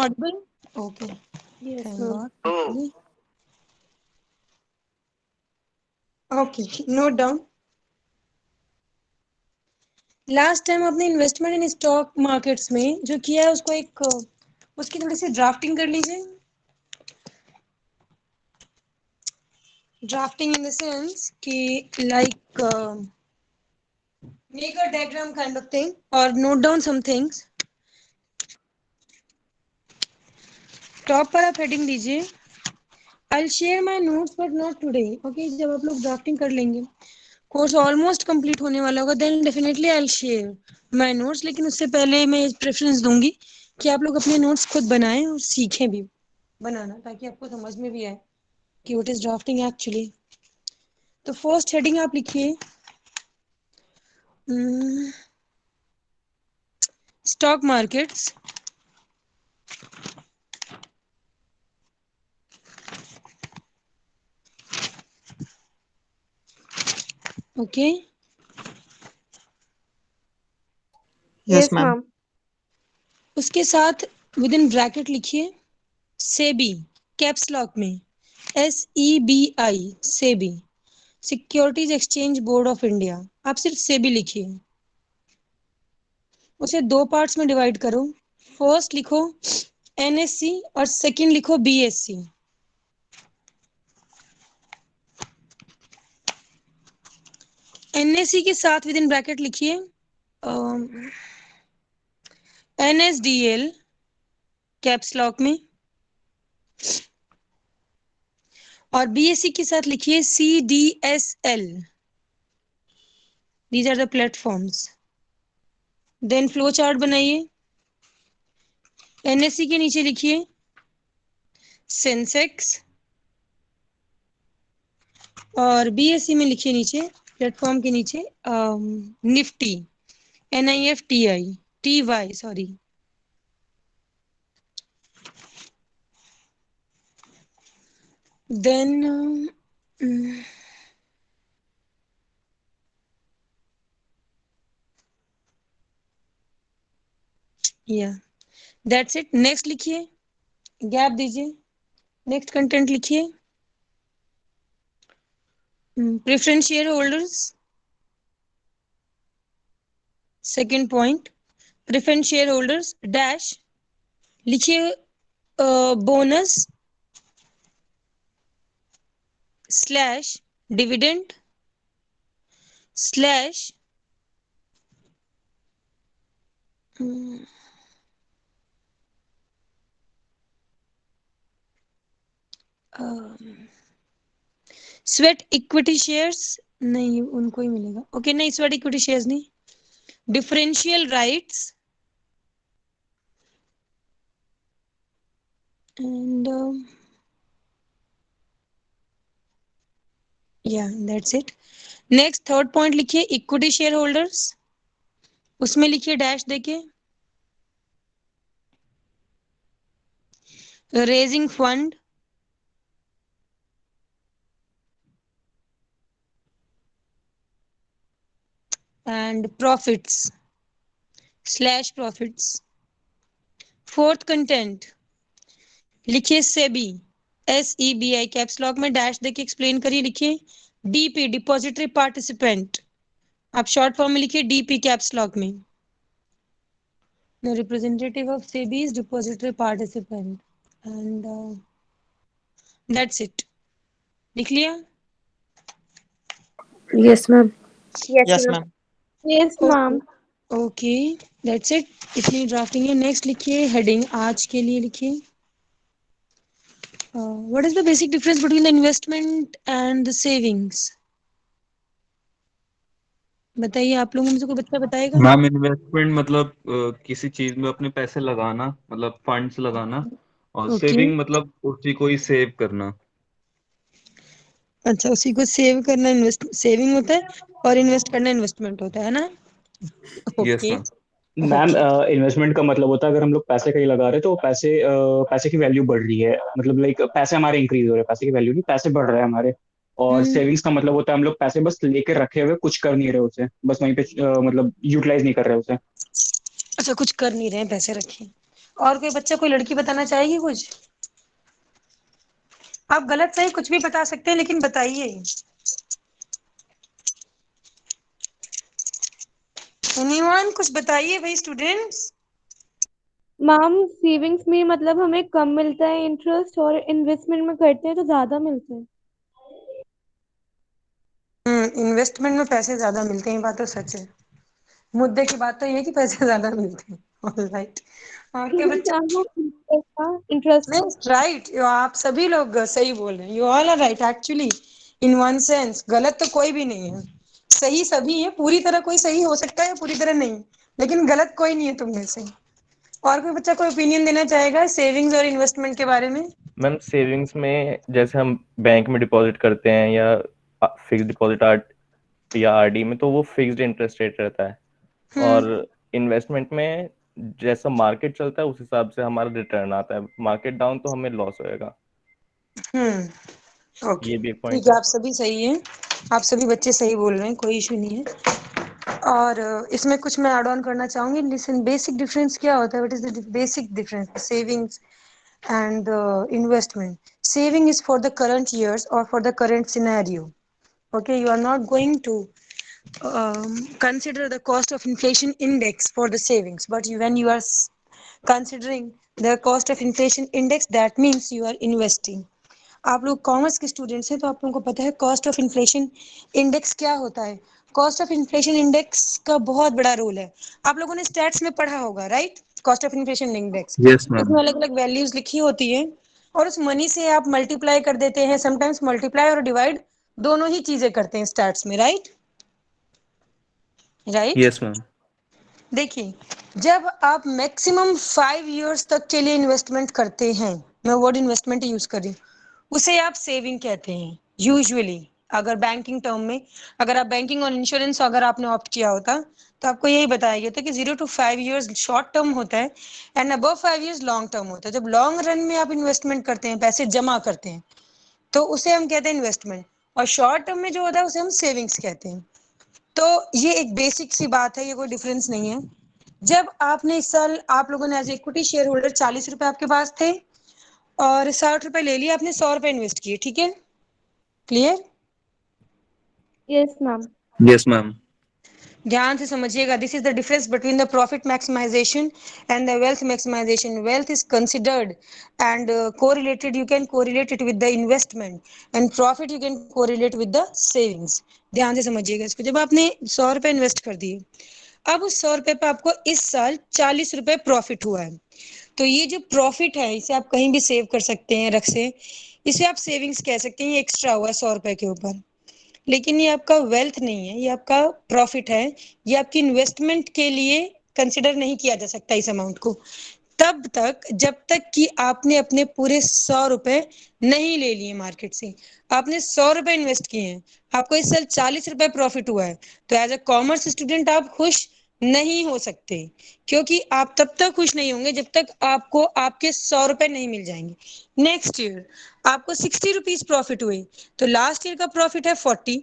audible? Okay. Yes, Thank ma'am. God. Actually. Okay. Note down. Last time आपने investment in stock markets में जो किया है उसको एक उसकी थोड़ी सी ड्राफ्टिंग कर लीजिए. ड्राफ्टिंग इन द सेंस कि like make a diagram kind of thing or note down some things. Top पर आप हेडिंग दीजिए I'll share my notes but not today. Okay, जब आप लोग ड्राफ्टिंग कर लेंगे कोर्स ऑलमोस्ट कंप्लीट होने वाला होगा then definitely I will share my notes. लेकिन उससे पहले मैं प्रेफरेंस दूंगी कि आप लोग अपने नोट्स खुद बनाएं और सीखें भी बनाना ताकि आपको समझ में भी आए कि व्हाट इज ड्राफ्टिंग एक्चुअली. तो फर्स्ट हेडिंग आप लिखिए stock markets. Okay. Yes, Yes, ma'am. ma'am. उसके साथ विद इन ब्रैकेट लिखिए सेबी कैप्स लॉक में SEBI SEBI securities exchange board of India. आप सिर्फ सेबी लिखिए. उसे दो पार्ट्स में डिवाइड करो. फर्स्ट लिखो NSE और सेकंड लिखो BSE. NSE के साथ विद इन ब्रैकेट लिखिए NSDL कैप्स लॉक में और BSE के साथ लिखिए CDSL. These are the platforms. Then flow chart बनाइए. NSE के नीचे लिखिए सेंसेक्स और BSE में लिखिए नीचे प्लेटफॉर्म के नीचे Nifty NIFTI sorry. then yeah that's it. Next लिखिए गैप दीजिए. नेक्स्ट कंटेंट लिखिए preference share holders. Second point preference share holders dash लिखिए bonus slash dividend slash sweat equity shares नहीं उनको ही मिलेगा. ओके नहीं स्वेट इक्विटी शेयर्स नहीं. Differential rights and yeah that's it. Next third point लिखिए equity share holders. उसमें लिखिए डैश देके raising fund and profits slash profits. Fourth content लिखिए सेबी SEBI कैप्स लॉक में डैश देके एक्सप्लेन करिए. लिखिए DP डिपॉजिटरी पार्टिसिपेंट. आप शॉर्ट फॉर्म में लिखिए DP कैप्स लॉक में. The representative of SEBI is depository participant and that's it. लिख लिया. Yes, ma'am. Yes, Yes, ma'am. ma'am. Yes, okay ma'am. Okay that's it. इतनी drafting है. Next लिखिए heading आज के लिए लिखिए what is the basic difference between the investment and the savings. बताइए आप लोगों में से कोई बच्चा बताएगा. मैम इन्वेस्टमेंट मतलब किसी चीज में अपने पैसे लगाना मतलब फंड्स लगाना और ओके सेविंग मतलब उसी को ही सेव करना. अच्छा उसी को सेव करना इन्वेस्ट सेविंग होता है और इन्वेस्ट करना इन्वेस्टमेंट होता है ना. Yes okay ma'am. Ma'am okay investment का मतलब होता है अगर हम लोग पैसे कहीं लगा रहे हैं तो पैसे की वैल्यू बढ़ रही है मतलब लाइक पैसे हमारे इंक्रीज हो रहे हैं पैसे की वैल्यू नहीं पैसे बढ़ रहे हैं हमारे. और सेविंग्स का मतलब होता है हम लोग पैसे बस लेके रखे हुए कुछ कर नहीं रहे उसे बस वहीं पे मतलब यूटिलाइज नहीं कर रहे उसे. अच्छा कुछ कर नहीं रहे हैं पैसे रखे. और कोई बच्चा, कोई लड़की बताना चाहेगी कुछ? आप गलत सही कुछ भी बता सकते हैं, लेकिन बताइए। एनीवन, कुछ बताइए भाई स्टूडेंट्स। मैम सेविंग्स में मतलब हमें कम मिलता है इंटरेस्ट, और इन्वेस्टमेंट में करते हैं तो ज्यादा मिलता है। इन्वेस्टमेंट में पैसे ज्यादा मिलते हैं, ये बात तो सच है। मुद्दे की बात तो ये है कि पैसे ज्यादा मिलते हैं। ऑलराइट। और क्या बच्चा? इंटरेस्ट नहीं, राइट, आप सभी लोग सही बोल रहे हैं। You all are right actually, in one sense. गलत तो कोई भी नहीं है, सही सभी है। पूरी तरह कोई सही हो सकता है, पूरी तरह नहीं, लेकिन गलत कोई नहीं है तुम में से। और कोई बच्चा कोई ओपिनियन देना चाहेगा सेविंग्स और इन्वेस्टमेंट के बारे में? मैम सेविंग्स में जैसे हम बैंक में डिपॉजिट करते हैं या फिक्स डिपॉजिट या आरडी में, तो वो फिक्स्ड इंटरेस्ट रेट रहता है। और इन्वेस्टमेंट में जैसा मार्केट चलता है उस हिसाब से हमारा रिटर्न आता है। मार्केट डाउन तो हमें लॉस होएगा। ओके, ये भी एक ठीक पॉइंट है, है। आप सभी सही हैं। आप सभी बच्चे सही बोल रहे हैं, कोई इशू नहीं है। और इसमें कुछ मैं ऐड ऑन करना चाहूंगी। लिसन, बेसिक डिफरेंस क्या होता है? What is the basic difference savings and investment? Saving is for the current years or for the current scenario. Okay, you are not going to consider the cost of inflation index for the savings, but when you are considering the cost of inflation index, that means you are investing. आप लोग commerce के students हैं, तो आप लोगों को पता है कॉस्ट ऑफ इन्फ्लेशन इंडेक्स क्या होता है। कॉस्ट ऑफ इन्फ्लेशन इंडेक्स का बहुत बड़ा रोल है। आप लोगों ने स्टैट्स में पढ़ा होगा, right? Cost of inflation index, yes ma'am. उसमें अलग अलग वैल्यूज लिखी होती है, और उस मनी से आप मल्टीप्लाई कर देते हैं। समटाइम्स मल्टीप्लाई और डिवाइड दोनों ही चीजें करते हैं स्टैट्स में, राइट? राइट। Yes ma'am. देखिए, जब आप मैक्सिमम 5 years तक के लिए इन्वेस्टमेंट करते हैं, मैं वर्ड इन्वेस्टमेंट यूज कर रही हूँ, उसे आप सेविंग कहते हैं यूजुअली। अगर बैंकिंग टर्म में, अगर आप बैंकिंग और इंश्योरेंस अगर आपने ऑप्ट किया होता, तो आपको यही बताया गया था कि 0 to 5 years शॉर्ट टर्म होता है and above 5 years long term होता है। जब लॉन्ग रन में आप इन्वेस्टमेंट करते हैं, पैसे जमा करते हैं, तो उसे हम कहते हैं इन्वेस्टमेंट। और शॉर्ट टर्म में जो होता है उसे हम सेविंग्स कहते हैं। तो ये एक बेसिक सी बात है, ये कोई डिफरेंस नहीं है। जब आपने इस साल, आप लोगों ने एज इक्विटी शेयर होल्डर 40 रुपए आपके पास थे, और 60 रुपए ले लिए, आपने 100 रुपए इन्वेस्ट किए, ठीक है? Clear? Yes ma'am. Yes ma'am. ध्यान से समझिएगा, this is the difference between the profit maximisation and the wealth maximisation. Wealth is considered and correlated, you can correlate it with the investment, and profit you can correlate with the savings. ध्यान से समझिएगा इसको। जब आपने 100 रुपए invest कर दिए, अब उस 100 रुपए पे आपको इस साल 40 रुपए प्रॉफिट हुआ है, तो ये जो प्रॉफिट है इसे आप कहीं भी सेव कर सकते हैं, रख से, इसे आप सेविंग्स कह सकते हैं। ये एक्स्ट्रा हुआ है 100 रुपए के ऊपर, लेकिन ये आपका वेल्थ नहीं है, ये आपका प्रॉफिट है। ये आपकी इन्वेस्टमेंट के लिए कंसिडर नहीं किया जा सकता इस अमाउंट को, तब तक जब तक कि आपने अपने पूरे 100 रुपए नहीं ले लिए मार्केट से। आपने 100 रुपए इन्वेस्ट किए हैं, आपको इस साल 40 रुपए प्रॉफिट हुआ है, तो एज अ कॉमर्स स्टूडेंट आप खुश नहीं हो सकते, क्योंकि आप तब तक खुश नहीं होंगे जब तक आपको आपके 100 रुपए नहीं मिल जाएंगे। नेक्स्ट ईयर आपको 60 रुपीज प्रॉफिट हुए, तो लास्ट ईयर का प्रॉफिट है 40,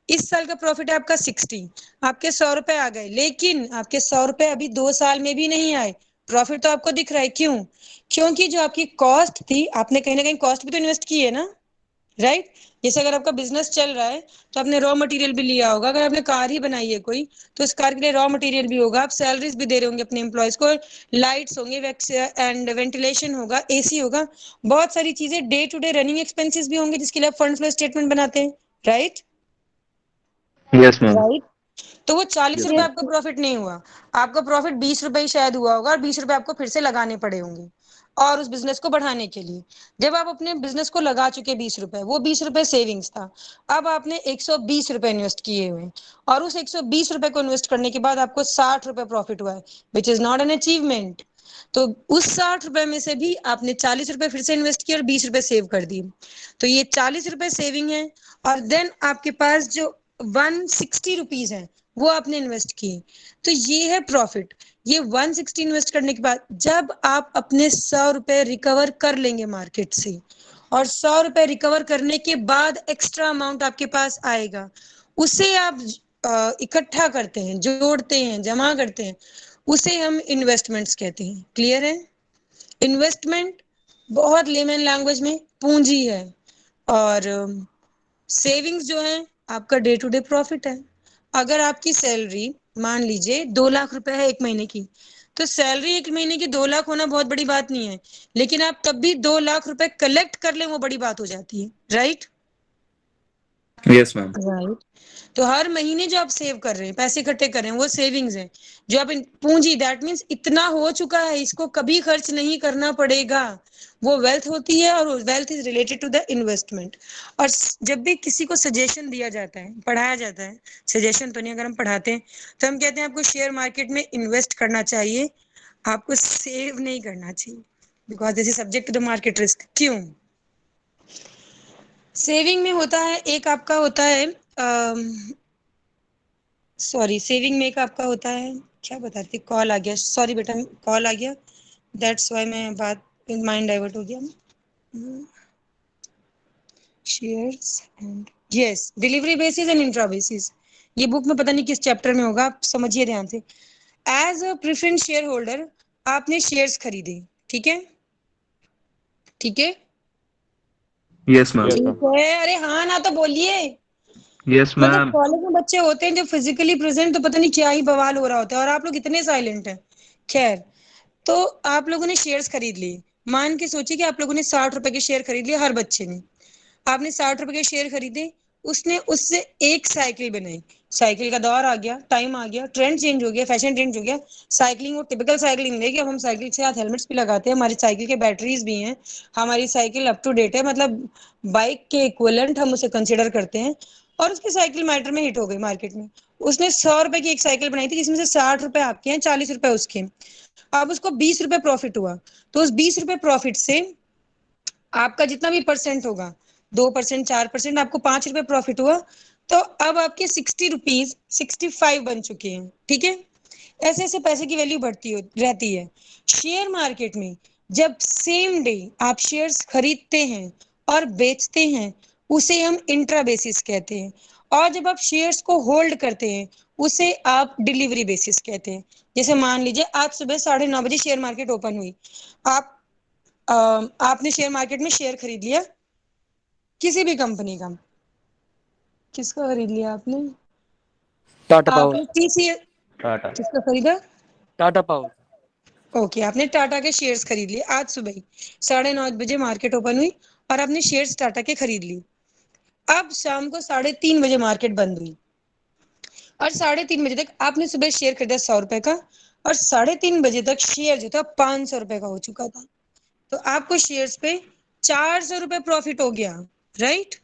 इस साल का प्रॉफिट है आपका 60, आपके 100 रुपए आ गए। लेकिन आपके 100 रुपए अभी 2 साल में भी नहीं आए, प्रॉफिट तो आपको दिख रहा है। क्यों? क्योंकि जो आपकी कॉस्ट थी, आपने कहीं ना कहीं कॉस्ट भी तो इन्वेस्ट की है ना, राइट? जैसे अगर आपका बिजनेस चल रहा है, तो आपने रॉ मटेरियल भी लिया होगा। अगर आपने कार ही बनाई है कोई, तो इस कार के लिए रॉ मटेरियल भी होगा, आप सैलरीज भी दे रहे होंगे अपने एम्प्लॉयज को, लाइट्स होंगे, एंड वेंटिलेशन होगा, एसी होगा, बहुत सारी चीजें, day to day running expenses भी होंगे, जिसके लिए आप फंड फ्लो स्टेटमेंट बनाते हैं, राइट? Yes ma'am. राइट। तो वो 40 रुपए यस। आपका प्रॉफिट नहीं हुआ, आपका प्रॉफिट 20 रुपए ही शायद हुआ होगा, और 20 रुपए आपको फिर से लगाने पड़े होंगे और उस बिजनेस को बढ़ाने के लिए। जब आप अपने बिजनेस को लगा चुके 20 रुपए, वो 20 रुपए सेविंग्स था, अब आपने 120 रुपए इन्वेस्ट किए हुए, और उस 120 रुपए को इन्वेस्ट करने के बाद आपको 60 रुपए प्रॉफिट हुआ है, which is not an achievement. तो उस 60 रुपए में से भी आपने 40 रुपए फिर से इन्वेस्ट किए और 20 रुपए सेव कर दिए, तो ये 40 रुपए सेविंग है। और देन आपके पास जो 160 रुपीज है, वो आपने इन्वेस्ट किए, तो ये है प्रॉफिट। ये 160 इन्वेस्ट करने के बाद जब आप अपने 100 रुपए रिकवर कर लेंगे मार्केट से, और 100 रुपए रिकवर करने के बाद एक्स्ट्रा अमाउंट आपके पास आएगा, उसे आप इकट्ठा करते हैं, जोड़ते हैं, जमा करते हैं, उसे हम इन्वेस्टमेंट्स कहते हैं। क्लियर है? इन्वेस्टमेंट बहुत लेमन लैंग्वेज में पूंजी है, और सेविंग्स जो है आपका डे टू डे प्रॉफिट है। अगर आपकी सैलरी मान लीजिए 2 लाख रुपए है 1 महीने की, तो सैलरी 1 महीने की 2 लाख होना बहुत बड़ी बात नहीं है, लेकिन आप तब भी 2 लाख रुपए कलेक्ट कर लें वो बड़ी बात हो जाती है, राइट? Yes ma'am. राइट। तो हर महीने जो आप सेव कर रहे हैं, पैसे इकट्ठे कर रहे हैं, वो सेविंग्स है। जो आप पूंजी, दैट मीन्स इतना हो चुका है, इसको कभी खर्च नहीं करना पड़ेगा, वो वेल्थ होती है, और wealth is related to the investment. और जब भी किसी को सजेशन दिया जाता है, पढ़ाया जाता है, सजेशन तो नहीं, अगर हम पढ़ाते हैं तो हम कहते हैं आपको शेयर मार्केट में इन्वेस्ट करना चाहिए, आपको सेव नहीं करना चाहिए, because this is subject to the market risk. क्यों? सेविंग में होता है, एक आपका होता है सॉरी, सेविंग में एक आपका होता है, क्या बताती, कॉल आ गया, सॉरी बेटा, कॉल आ गया, दैट्स वाई मैं बात, माइंड डाइवर्ट हो गया। Shares and yes, delivery basis and intra basis, ये बुक में पता नहीं किस चैप्टर में होगा, आप समझिए ध्यान से। As a preference share holder आपने शेयर्स खरीदे, ठीक है, ठीक है, यस मैम। यस ठीक मैम। है, अरे हाँ ना तो बोलिए। यस मतलब मैम। कॉलेज में बच्चे होते हैं जो फिजिकली प्रेजेंट, तो पता नहीं क्या ही बवाल हो रहा होता है, और आप लोग इतने साइलेंट हैं। खैर, तो आप लोगों ने शेयर्स खरीद लिए, मान के सोचिए कि आप लोगों ने 60 रुपए के शेयर खरीद लिए, हर बच्चे ने, आपने 60 रुपए के शेयर खरीदे, उसने उससे एक साइकिल बनाई, साइकिल का दौर आ गया, टाइम आ गया, ट्रेंड चेंज हो गया, फैशन चेंज हो गया, साइकिलिंग वो टिपिकल साइकिलिंग नहीं कि अब हम साइकिल के साथ हेलमेट्स भी लगाते हैं, हमारी साइकिल के बैटरीज भी हैं, हमारी साइकिल अप टू डेट है, मतलब बाइक के इक्विवेलेंट हम उसे कंसिडर करते हैं, और उसकी साइकिल मैटर में हिट हो गई मार्केट में। उसने 100 रुपए की एक साइकिल बनाई थी, जिसमें से 60 रुपए आपके हैं, 40 रुपए उसके। अब उसको 20 रुपए प्रॉफिट हुआ, तो उस 20 रुपए प्रॉफिट से आपका जितना भी परसेंट होगा, 2%, 4%, आपको 5 रुपए प्रॉफिट हुआ, तो अब आपके 60 रुपीज 65 बन चुके हैं, ठीक है। ऐसे ऐसे पैसे की वैल्यू बढ़ती रहती है। शेयर मार्केट में जब सेम डे आप शेयर्स खरीदते हैं और बेचते हैं, उसे हम इंट्रा बेसिस कहते हैं, और जब आप शेयर्स को होल्ड करते हैं, उसे आप डिलीवरी बेसिस कहते हैं। जैसे मान लीजिए आज सुबह 9:30 बजे शेयर मार्केट ओपन हुई, आप आपने शेयर मार्केट में शेयर खरीद लिया किसी भी कंपनी का, किसका खरीद लिया आपने? टाटा पावर। आपने टीसीएस, टाटा। किसका खरीदा? टाटा पावर। ओके, आपने टाटा के शेयर्स खरीद लिए आज सुबह ही, 9:30 बजे मार्केट ओपन हुई और आपने शेयर्स टाटा के खरीद लिए। अब शाम को 3:30 बजे मार्केट बंद हुई, और 3:30 बजे तक आपने सुबह शेयर खरीदा 100 रुपए का, और 3:30 बजे तक शेयर जो था 500 रुपए का हो चुका था, तो आपको शेयर्स पे 400 रुपए प्रॉफिट हो गया, right?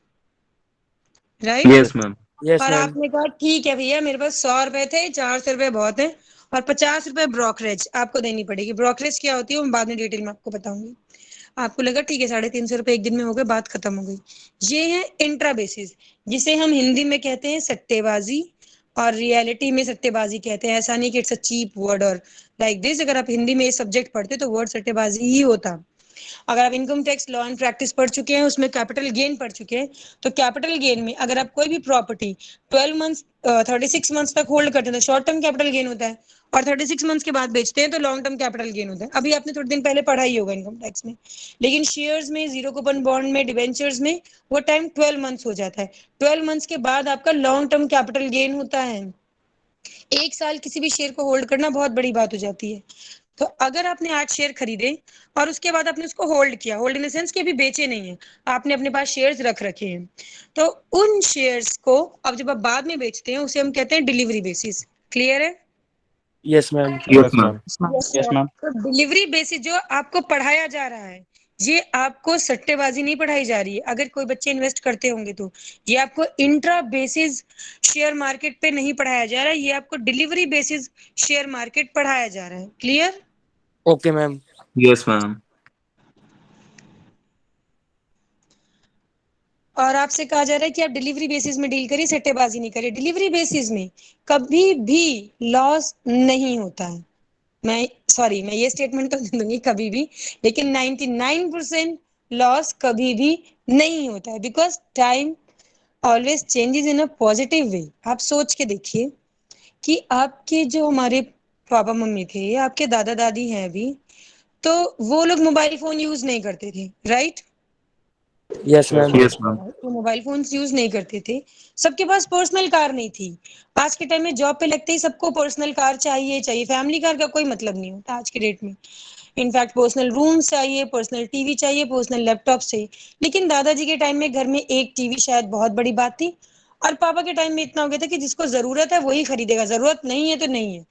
Right. Yes ma'am. Yes और मैम। आपने कहा ठीक है भैया, मेरे पास 100 रुपए थे, 400 रुपए बहुत है, और 50 रुपए ब्रोकरेज आपको देनी पड़ेगी। ब्रोकरेज क्या होती है वो बाद में डिटेल में आपको बताऊंगी। आपको लगा ठीक है 350 रुपए एक दिन में हो गए, बात खत्म हो गई। ये है इंट्रा बेसिस, जिसे हम हिंदी में कहते हैं सट्टेबाजी, और रियलिटी में सट्टेबाजी कहते हैं। ऐसा नहीं कि इट्स अ चीप वर्ड और लाइक दिस, अगर आप हिंदी में ये सब्जेक्ट पढ़ते तो वर्ड सट्टेबाजी ही होता। अगर आप income tax law and practice पढ़ चुके हैं, उसमें कैपिटल गेन पढ़ चुके हैं, तो कैपिटल गेन में अगर आप कोई भी प्रॉपर्टी 12 मंथ्स 36 मंथ्स तक होल्ड करते हैं तो शॉर्ट टर्म कैपिटल गेन होता है, और 36 मंथ्स के बाद बेचते हैं तो लॉन्ग टर्म कैपिटल गेन होता है। अभी आपने थोड़े दिन पहले पढ़ा ही होगा इनकम टैक्स में। लेकिन शेयर्स में, जीरो कूपन बॉन्ड में, डिवेंचर्स में वो टाइम 12 मंथ्स हो जाता है। 12 मंथ्स के बाद आपका लॉन्ग टर्म कैपिटल गेन होता है। एक साल किसी भी शेयर को होल्ड करना बहुत बड़ी बात हो जाती है। तो अगर आपने आज शेयर खरीदे और उसके बाद आपने उसको होल्ड किया, होल्ड इन द सेंस कि अभी बेचे नहीं है, आपने अपने पास शेयर्स रख रखे हैं, तो उन शेयर्स को अब जब आप बाद में बेचते हैं उसे हम कहते हैं डिलीवरी बेसिस। क्लियर है? Yes ma'am. Yes yes ma'am. Ma'am. Yes ma'am. तो डिलीवरी बेसिस जो आपको पढ़ाया जा रहा है, ये आपको सट्टेबाजी नहीं पढ़ाई जा रही है। अगर कोई बच्चे इन्वेस्ट करते होंगे तो ये आपको इंट्रा बेसिस शेयर मार्केट पे नहीं पढ़ाया जा रहा है, ये आपको डिलीवरी बेसिस शेयर मार्केट पढ़ाया जा रहा है। Clear? Okay ma'am. Yes ma'am. और आपसे कहा जा रहा है कि आप डिलीवरी बेसिस में डील करिए, सट्टेबाजी नहीं करिए। डिलीवरी बेसिस में कभी भी लॉस नहीं होता है। मैं ये स्टेटमेंट तो दे दूंगी कभी भी, लेकिन 99% लॉस कभी भी नहीं होता है, because time always changes in a positive way. आप सोच के देखिए कि आपके जो हमारे पापा मम्मी थे, आपके दादा दादी हैं अभी, तो वो लोग मोबाइल फोन यूज नहीं करते थे, right? Yes ma'am. Yes ma'am. तो मोबाइल फोन यूज नहीं करते थे, सबके पास पर्सनल कार नहीं थी। आज के टाइम में जॉब पे लगते ही सबको पर्सनल कार चाहिए चाहिए, फैमिली कार का कोई मतलब नहीं होता आज के डेट में। इनफैक्ट पर्सनल रूम्स चाहिए, पर्सनल टीवी चाहिए, पर्सनल लैपटॉप चाहिए। लेकिन दादाजी के टाइम में घर में एक टीवी शायद बहुत बड़ी बात थी, और पापा के टाइम में इतना हो गया था कि जिसको जरूरत है वही खरीदेगा, जरूरत नहीं है तो नहीं है।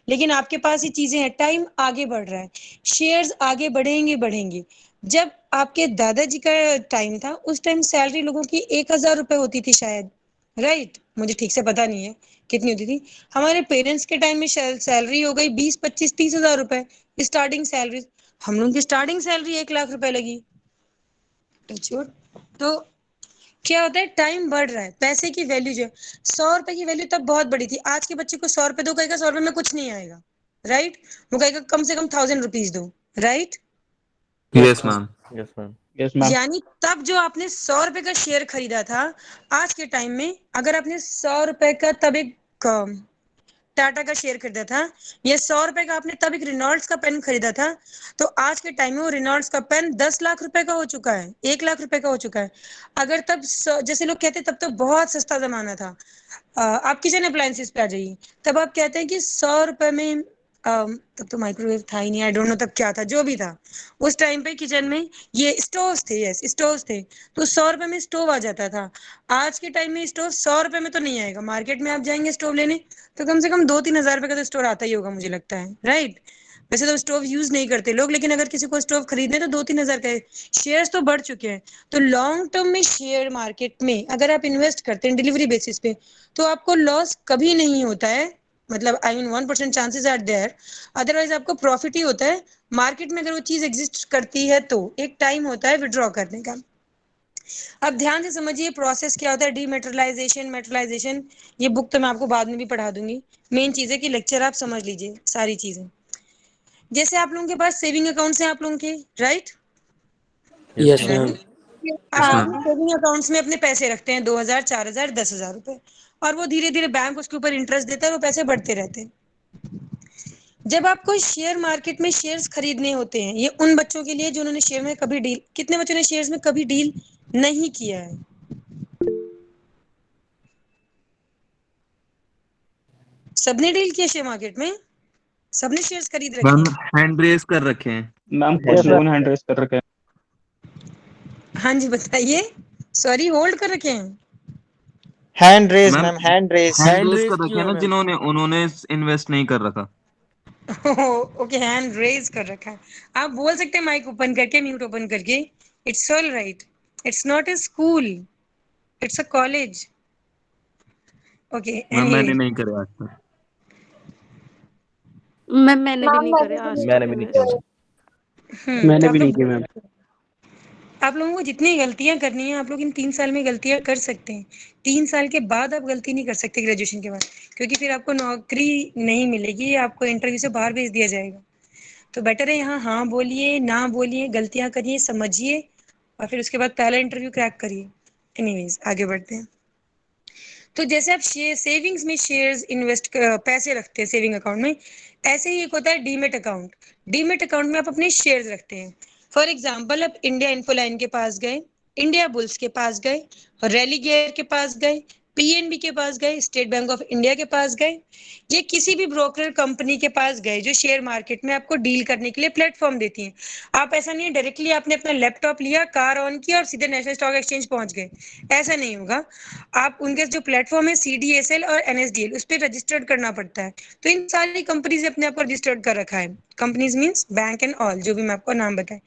लेकिन आपके पास ये चीजें हैं, टाइम आगे बढ़ रहा है, शेयर्स आगे बढ़ेंगे बढ़ेंगे। जब आपके दादाजी का टाइम था, उस टाइम सैलरी लोगों की 1,000 रुपए होती थी शायद, राइट? मुझे ठीक से पता नहीं है कितनी होती थी। हमारे पेरेंट्स के टाइम में सैलरी हो गई 20, 25, 30 हजार रुपए स्टार्टिंग सैलरी। हम लोग की स्टार्टिंग सैलरी 1 लाख रुपए लगी। तो क्या होता है, टाइम बढ़ रहा है, पैसे की वैल्यू जो है, 100 रुपए की वैल्यू तब बहुत बड़ी थी। आज के बच्चे को 100 रुपए दो, कहेगा 100 रुपए में कुछ नहीं आएगा, राइट? वो कहेगा कम से कम 1000 रुपीज दो, right? Yes ma'am. Yes ma'am. Yes ma'am. यानी तब जो आपने 100 रुपए का शेयर खरीदा था, आज के टाइम में अगर आपने 100 रुपए का तब एक टाटा का शेयर खरीदा था, या 100 रुपए का आपने तब एक रिनॉल्ड्स का पेन खरीदा था, तो आज के टाइम में वो रिनॉल्ड्स का पेन 10 लाख रुपए का हो चुका है, 1 लाख रुपए का हो चुका है। अगर तब जैसे लोग कहते तब तो बहुत सस्ता जमाना था। आप किचन अप्लायंसेस पे आ जाइए, तब आप कहते हैं कि 100 रुपए में तब तो माइक्रोवेव था ही नहीं, आई डोंट नो तब क्या था, जो भी था उस टाइम पे किचन में ये स्टोव थे, यस स्टोव थे, तो 100 रुपए में स्टोव आ जाता था। आज के टाइम में स्टोव 100 रुपए में तो नहीं आएगा, मार्केट में आप जाएंगे स्टोव लेने तो कम से कम 2-3 हजार रुपए का तो स्टोव आता ही होगा, मुझे लगता है, राइट? वैसे तो स्टोव यूज नहीं करते लोग, लेकिन अगर किसी को स्टोव खरीदने तो 2-3 हजार का है। शेयर्स तो बढ़ चुके हैं, तो लॉन्ग टर्म में शेयर मार्केट में अगर आप इन्वेस्ट करते हैं डिलीवरी बेसिस पे, तो आपको लॉस कभी नहीं होता है। मतलब I mean 1% chances are there, otherwise आपको प्रॉफिट ही होता है। मार्केट में अगर वो चीज एग्जिस्ट करती है तो एक टाइम होता है विड्रॉ करने का। अब ध्यान से समझिए प्रोसेस क्या होता है, डीमेटेरियलाइजेशन, मेटेरियलाइजेशन। ये बुक तो मैं आपको बाद में भी पढ़ा दूंगी, मेन चीज है कि लेक्चर आप समझ लीजिए सारी चीजें। जैसे आप लोगों के पास सेविंग अकाउंट्स हैं आप लोगों के, राइट? Yes ma'am. यस आप मैम। अपने सेविंग अकाउंट्स में अपने पैसे रखते हैं, 2,000, 4,000, 10,000 रुपए, और वो धीरे धीरे बैंक उसके ऊपर इंटरेस्ट देता है, वो पैसे बढ़ते रहते हैं। जब आपको शेयर मार्केट में शेयर्स खरीदने होते हैं, ये उन बच्चों के लिए जिन्होंने शेयर में कभी डील, कितने बच्चों ने शेयर्स में कभी डील नहीं किया है? सबने डील किया शेयर मार्केट में, सबने शेयर्स खरीद रखे मैम हैं। हैंड रेस कर रखे हैं। मैम Yes, कुछ लोगों ने हैंड रेस कर रखे हैं। हाँ जी बताइए, सॉरी होल्ड कर रखे हैं। Hand raise ma'am ma'am, hand raise. Hand hand raise raise कर रखे किया हैं है ना, मैम। जिन्होंने उन्होंने इन्वेस्ट नहीं कर रखा। ओके, हैंड रेज कर रखा है। आप बोल सकते हैं माइक ओपन करके, म्यूट ओपन करके, it's all right. It's not a school, it's a college. Okay ma'am मैंने एनीवे, नहीं करे आज तक। मैम मैंने भी नहीं करे आज तक मैंने भी नहीं इन्वेस्ट। किया। तो मैंने आप भी नहीं लोग, की मैम। आप लोगों को जितनी गलतियां करनी है आप लोग इन 3 साल में गलतियां कर सकते हैं। 3 साल के बाद आप गलती नहीं कर सकते ग्रेजुएशन के बाद, क्योंकि फिर आपको नौकरी नहीं मिलेगी, आपको इंटरव्यू से बाहर भेज दिया जाएगा। तो बेटर है यहाँ हाँ बोलिए, ना बोलिए, गलतियां करिए, समझिए, और फिर उसके बाद पहला इंटरव्यू क्रैक करिए। एनीवेज आगे बढ़ते हैं। तो जैसे आप शेयर सेविंग्स में शेयर्स इन्वेस्ट पैसे रखते हैं सेविंग अकाउंट में, ऐसे ही एक होता है डीमेट अकाउंट। डीमेट अकाउंट में आप अपने शेयर्स रखते हैं। फॉर एग्जांपल आप इंडिया इन्फोलाइन के पास गए, इंडिया बुल्स के पास गए, रैली गेयर के पास गए, पीएनबी के पास गए, स्टेट बैंक ऑफ इंडिया के पास गए, ये किसी भी ब्रोकर कंपनी के पास गए जो शेयर मार्केट में आपको डील करने के लिए प्लेटफॉर्म देती हैं। आप ऐसा नहीं है डायरेक्टली आपने अपना लैपटॉप लिया, कार ऑन किया और सीधे नेशनल स्टॉक एक्सचेंज पहुंच गए, ऐसा नहीं होगा। आप उनके जो प्लेटफॉर्म है सीडीएसएल और एनएसडीएल, उस पर रजिस्टर्ड करना पड़ता है। तो इन सारी कंपनीज ने अपने आप को रजिस्टर्ड कर रखा है, companies means bank and all, जो भी मैं आपको नाम बताए।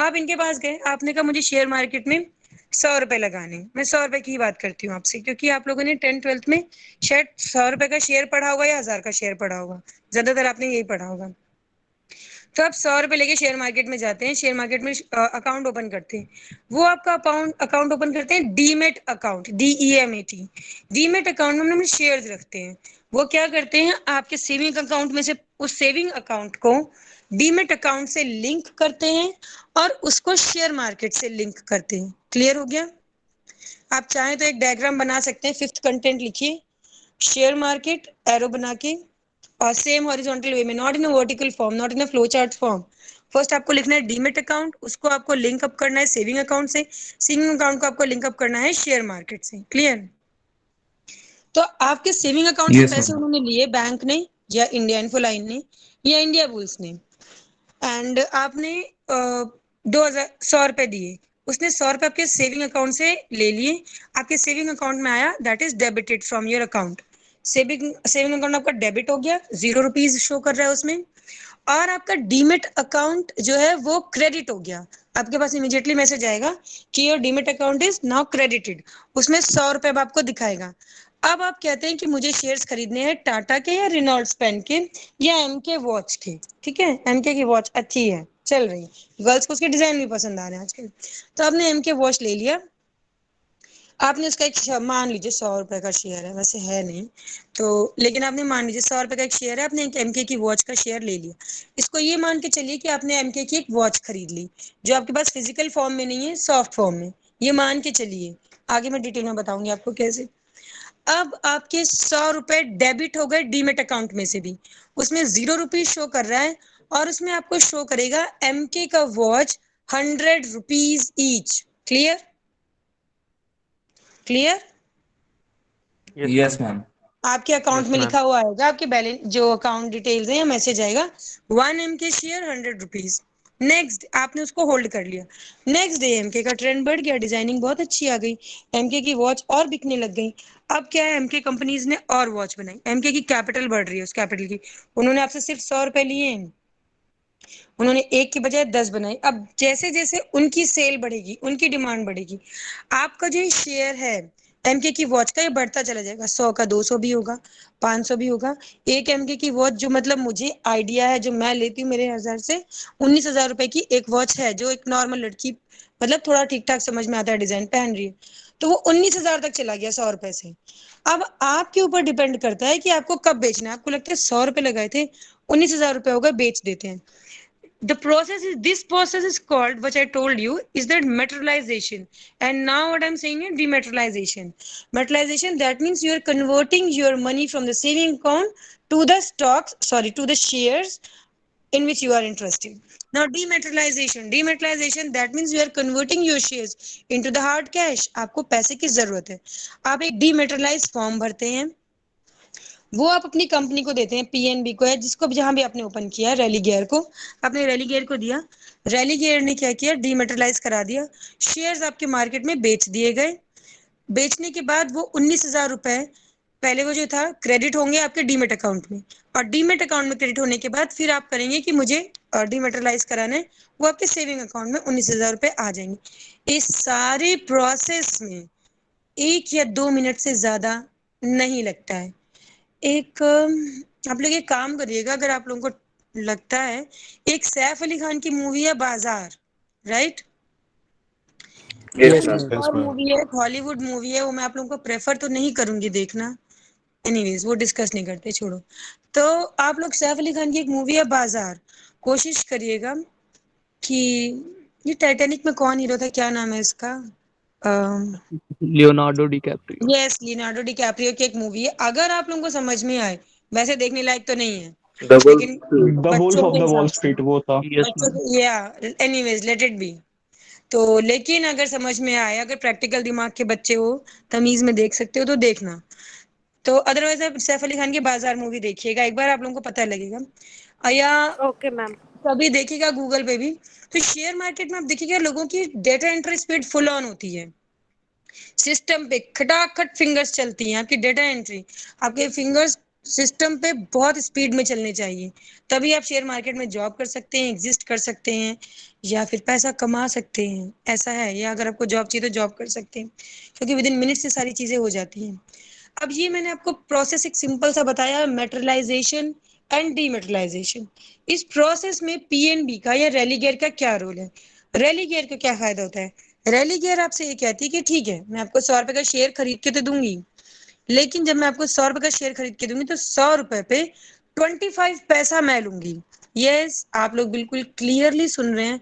आप इनके पास गए, आपने कहा मुझे शेयर मार्केट में 100 रुपए लगाने, मैं 100 रुपए की ही बात करती हूँ आपसे, क्योंकि आप लोगों ने 10th-12th में शायद 100 रुपए का शेयर पढ़ा होगा या 1000 का शेयर पढ़ा होगा, ज्यादातर आपने यही पढ़ा होगा। तो आप 100 रुपए लेके शेयर मार्केट में जाते हैं, शेयर मार्केट में अकाउंट ओपन करते हैं। वो आपका अकाउंट ओपन करते हैं demat account, DEMAT। Demat account में हम शेयर्स रखते हैं। वो क्या करते हैं, आपके सेविंग अकाउंट में से उस सेविंग अकाउंट को डीमेट अकाउंट से लिंक करते हैं और उसको शेयर मार्केट से लिंक करते हैं। क्लियर हो गया? आप चाहें तो एक डायग्राम बना सकते हैं, 5th कंटेंट लिखिए, शेयर मार्केट एरो बना के, और सेम हॉरिजॉन्टल वे में, not in a vertical form, not in a flow chart form, first आपको लिखना है डीमेट अकाउंट, उसको आपको लिंक अप करना है सेविंग अकाउंट से, सेविंग अकाउंट को आपको लिंक अप करना है शेयर मार्केट से। क्लियर? तो आपके सेविंग अकाउंट से यस पैसे मैम। उन्होंने लिए बैंक ने या इंडिया इन्फोलाइन ने या इंडिया बुल्स ने, एंड आपने 100 रुपए दिए, उसने 100 रुपए आपके सेविंग अकाउंट से ले लिए, आपके सेविंग अकाउंट में आया, that is debited from your account. Saving account आपका डेबिट हो गया, 0 रुपीज शो कर रहा है उसमें, और आपका डीमेट अकाउंट जो है वो क्रेडिट हो गया। आपके पास इमीडिएटली मैसेज आएगा कि your demat account is now credited, उसमें 100 रुपए अब आपको दिखाएगा। अब आप कहते हैं कि मुझे शेयर्स खरीदने हैं टाटा के या रिनॉल्ड्स पेन के या एमके वॉच के। ठीक है, एमके की वॉच अच्छी है, चल रही, गर्ल्स को उसके डिजाइन भी पसंद आ रहे हैं आजकल। तो आपने एमके वॉच ले लिया, आपने उसका एक मान लीजिए 100 रुपए का शेयर है, वैसे है नहीं तो, लेकिन आपने मान लीजिए 100 रुपए का एक शेयर है, आपने एक एमके की वॉच का शेयर ले लिया। इसको ये मान के चलिए कि आपने एमके की एक वॉच खरीद ली जो आपके पास फिजिकल फॉर्म में नहीं है, सॉफ्ट फॉर्म में, ये मान के चलिए, आगे मैं डिटेल में बताऊंगी आपको कैसे। अब आपके 100 रुपए डेबिट हो गए डीमेट अकाउंट में से भी, उसमें 0 रुपीज शो कर रहा है, और उसमें आपको शो करेगा एमके का watch 100 rupees each. Clear? Clear? Yes ma'am. आपके अकाउंट में लिखा हुआ आएगा, आपके बैलेंस जो अकाउंट डिटेल्स है या मैसेज आएगा 1 MK शेयर 100 रुपीज। नेक्स्ट आपने उसको होल्ड कर लिया, नेक्स्ट डे एमके का ट्रेंड बढ़ गया, डिजाइनिंग बहुत अच्छी आ गई, एमके की वॉच और बिकने लग गई। अब क्या है, एमके कंपनीज ने और वॉच बनाई, एमके की कैपिटल बढ़ रही है, उस कैपिटल की, उन्होंने आपसे सिर्फ 100 रुपए लिए, उन्होंने एक की बजाय 10 बनाई। अब जैसे जैसे उनकी सेल बढ़ेगी, उनकी डिमांड बढ़ेगी, आपका जो शेयर है एमके की वॉच का ये बढ़ता चला जाएगा, 100 का 200 भी होगा, 500 भी होगा। एक एमके की वॉच जो मतलब मुझे आइडिया है, जो मैं लेती हूँ मेरे हजार से, 19,000 रुपए की एक वॉच है जो एक नॉर्मल लड़की मतलब थोड़ा ठीक ठाक समझ में आता है डिजाइन पहन रही है, तो वो 19,000 तक चला गया 100 रुपए से। अब आपके ऊपर डिपेंड करता है कि आपको कब बेचना है। आपको लगता है 100 रुपए लगाए थे, 19,000 रुपए हो गए, बेच देते हैं। This process is called, which I told you, is that materialization. And now what I'm saying is dematerialization. Materialization, that means you are converting your money from the saving account to the stocks, sorry, to the shares in which you are interested. Now dematerialization, that means you are converting your shares into the hard cash. आपको पैसे की जरूरत है, आप एक dematerialized form भरते हैं, वो आप अपनी कंपनी को देते हैं, पीएनबी को है, जिसको जहां भी आपने ओपन किया, रैली गियर को, आपने रैली गियर को दिया, रैली गियर ने क्या किया, डीमेटेरियलाइज करा दिया, शेयर्स आपके मार्केट में बेच दिए गए। बेचने के बाद वो 19,000 रुपए पहले वो जो था क्रेडिट होंगे आपके डीमेट अकाउंट में, और डीमेट अकाउंट में क्रेडिट होने के बाद फिर आप करेंगे कि मुझे डीमेटेरियलाइज कराना है, वो आपके सेविंग अकाउंट में 19,000 रुपए आ जाएंगे। इस सारे प्रोसेस में 1 या 2 मिनट से ज्यादा नहीं लगता है। एक आप लोग एक काम करिएगा, अगर आप लोगों को लगता है, एक सैफ अली खान की मूवी है बाजार, राइट? Yes, एक ma'am. और मूवी है, हॉलीवुड मूवी है, वो मैं आप लोगों को प्रेफर तो नहीं करूंगी देखना, एनीवेज वो डिस्कस नहीं करते, छोड़ो। तो आप लोग सैफ अली खान की एक मूवी है बाजार, कोशिश करिएगा कि ये टाइटैनिक में कौन हीरो था, क्या नाम है इसका, Leonardo DiCaprio. Yes, Leonardo DiCaprio की एक मूवी है, अगर आप लोगों को समझ में आए, वैसे देखने लायक तो नहीं है, लेकिन द वुल्फ बच्चों ऑफ के द वॉल हिसाब से, स्ट्रीट वो था। यस बच्चों मैम। के, या एनीवेज लेट इट बी। तो लेकिन अगर समझ में आए, अगर प्रैक्टिकल दिमाग के बच्चे हो, तमीज में देख सकते हो तो देखना, तो अदरवाइज आप सैफ अली खान की बाजार मूवी देखिएगा, एक बार आप लोगों को पता लगेगा, या ओके मैम। कभी देखिएगा गूगल पे भी। तो शेयर मार्केट में आप देखिएगा लोगों की data entry speed full on होती है, सिस्टम पे खटाखट फिंगर्स चलती हैं, आपकी डेटा एंट्री, आपके फिंगर्स सिस्टम पे बहुत स्पीड में चलने चाहिए, तभी आप शेयर मार्केट में जॉब कर सकते हैं, एग्जिस्ट कर सकते हैं, या फिर पैसा कमा सकते हैं, ऐसा है। या अगर आपको जॉब चाहिए तो जॉब कर सकते हैं, क्योंकि विद इन मिनट से सारी चीजें हो जाती हैं। अब ये मैंने आपको प्रोसेस एक सिंपल सा बताया, मेटेरियलाइजेशन एंड डीमेटेरियलाइजेशन। इस प्रोसेस में पीएनबी का या रैली गियर का क्या रोल है? रैली गियर का क्या फायदा होता है? रैली गियर आपसे ये कहती है कि ठीक है, मैं आपको 100 रुपए का शेयर खरीद के तो दूंगी, लेकिन जब मैं आपको 100 रुपए का शेयर खरीद के दूंगी तो 100 रुपए पे 25 पैसा मैं लूंगी। यस, आप लोग बिल्कुल क्लियरली सुन रहे हैं,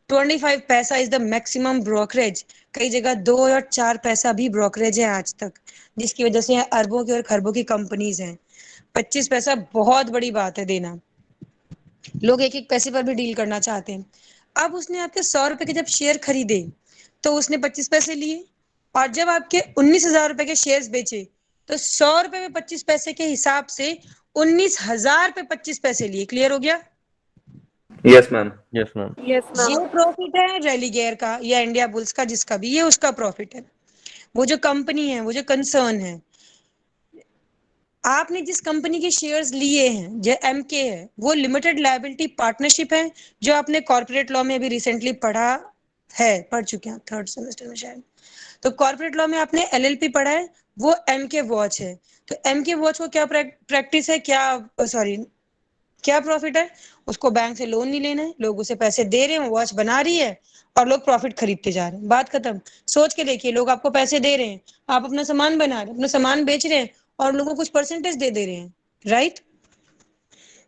25 पैसा इज द मैक्सिमम ब्रोकरेज। कई जगह 2 और 4 पैसा भी ब्रोकरेज है आज तक, जिसकी वजह से अरबों की और खरबों की कंपनीज हैं। 25 पैसा बहुत बड़ी बात है देना। लोग एक एक पैसे पर भी डील करना चाहते हैं। अब उसने आपके 100 रुपए के जब शेयर खरीदे तो उसने 25 पैसे लिए, और जब आपके 19,000 रुपए के शेयर्स बेचे तो 100 रुपए में 25 पैसे के हिसाब से 19,000 पे 25 पैसे लिए। क्लियर हो गया? Yes ma'am. Yes ma'am. Yes ये मैम। प्रॉफिट है रेलीगेयर का या इंडिया बुल्स का, जिसका भी, ये उसका प्रॉफिट है। वो जो कंपनी है, वो जो कंसर्न है, आपने जिस कंपनी के शेयर्स लिए हैं, जो एमके है, वो लिमिटेड लायबिलिटी पार्टनरशिप है, जो आपने कॉर्पोरेट लॉ में अभी रिसेंटली पढ़ चुके हैं थर्ड सेमेस्टर में शायद। तो कॉर्पोरेट लॉ में आपने एलएलपी पढ़ा है, वो एमके वॉच है। तो एमके वॉच को क्या प्रैक्टिस है, क्या प्रॉफिट है? उसको बैंक से लोन नहीं लेना है, लोग उसे पैसे दे रहे हैं, वॉच बना रही है और लोग प्रॉफिट खरीदते जा रहे हैं। बात खत्म। सोच के देखिए, लोग आपको पैसे दे रहे हैं, आप अपना सामान बना रहे हैं, अपना सामान बेच रहे हैं और लोगों को कुछ परसेंटेज दे रहे हैं, राइट?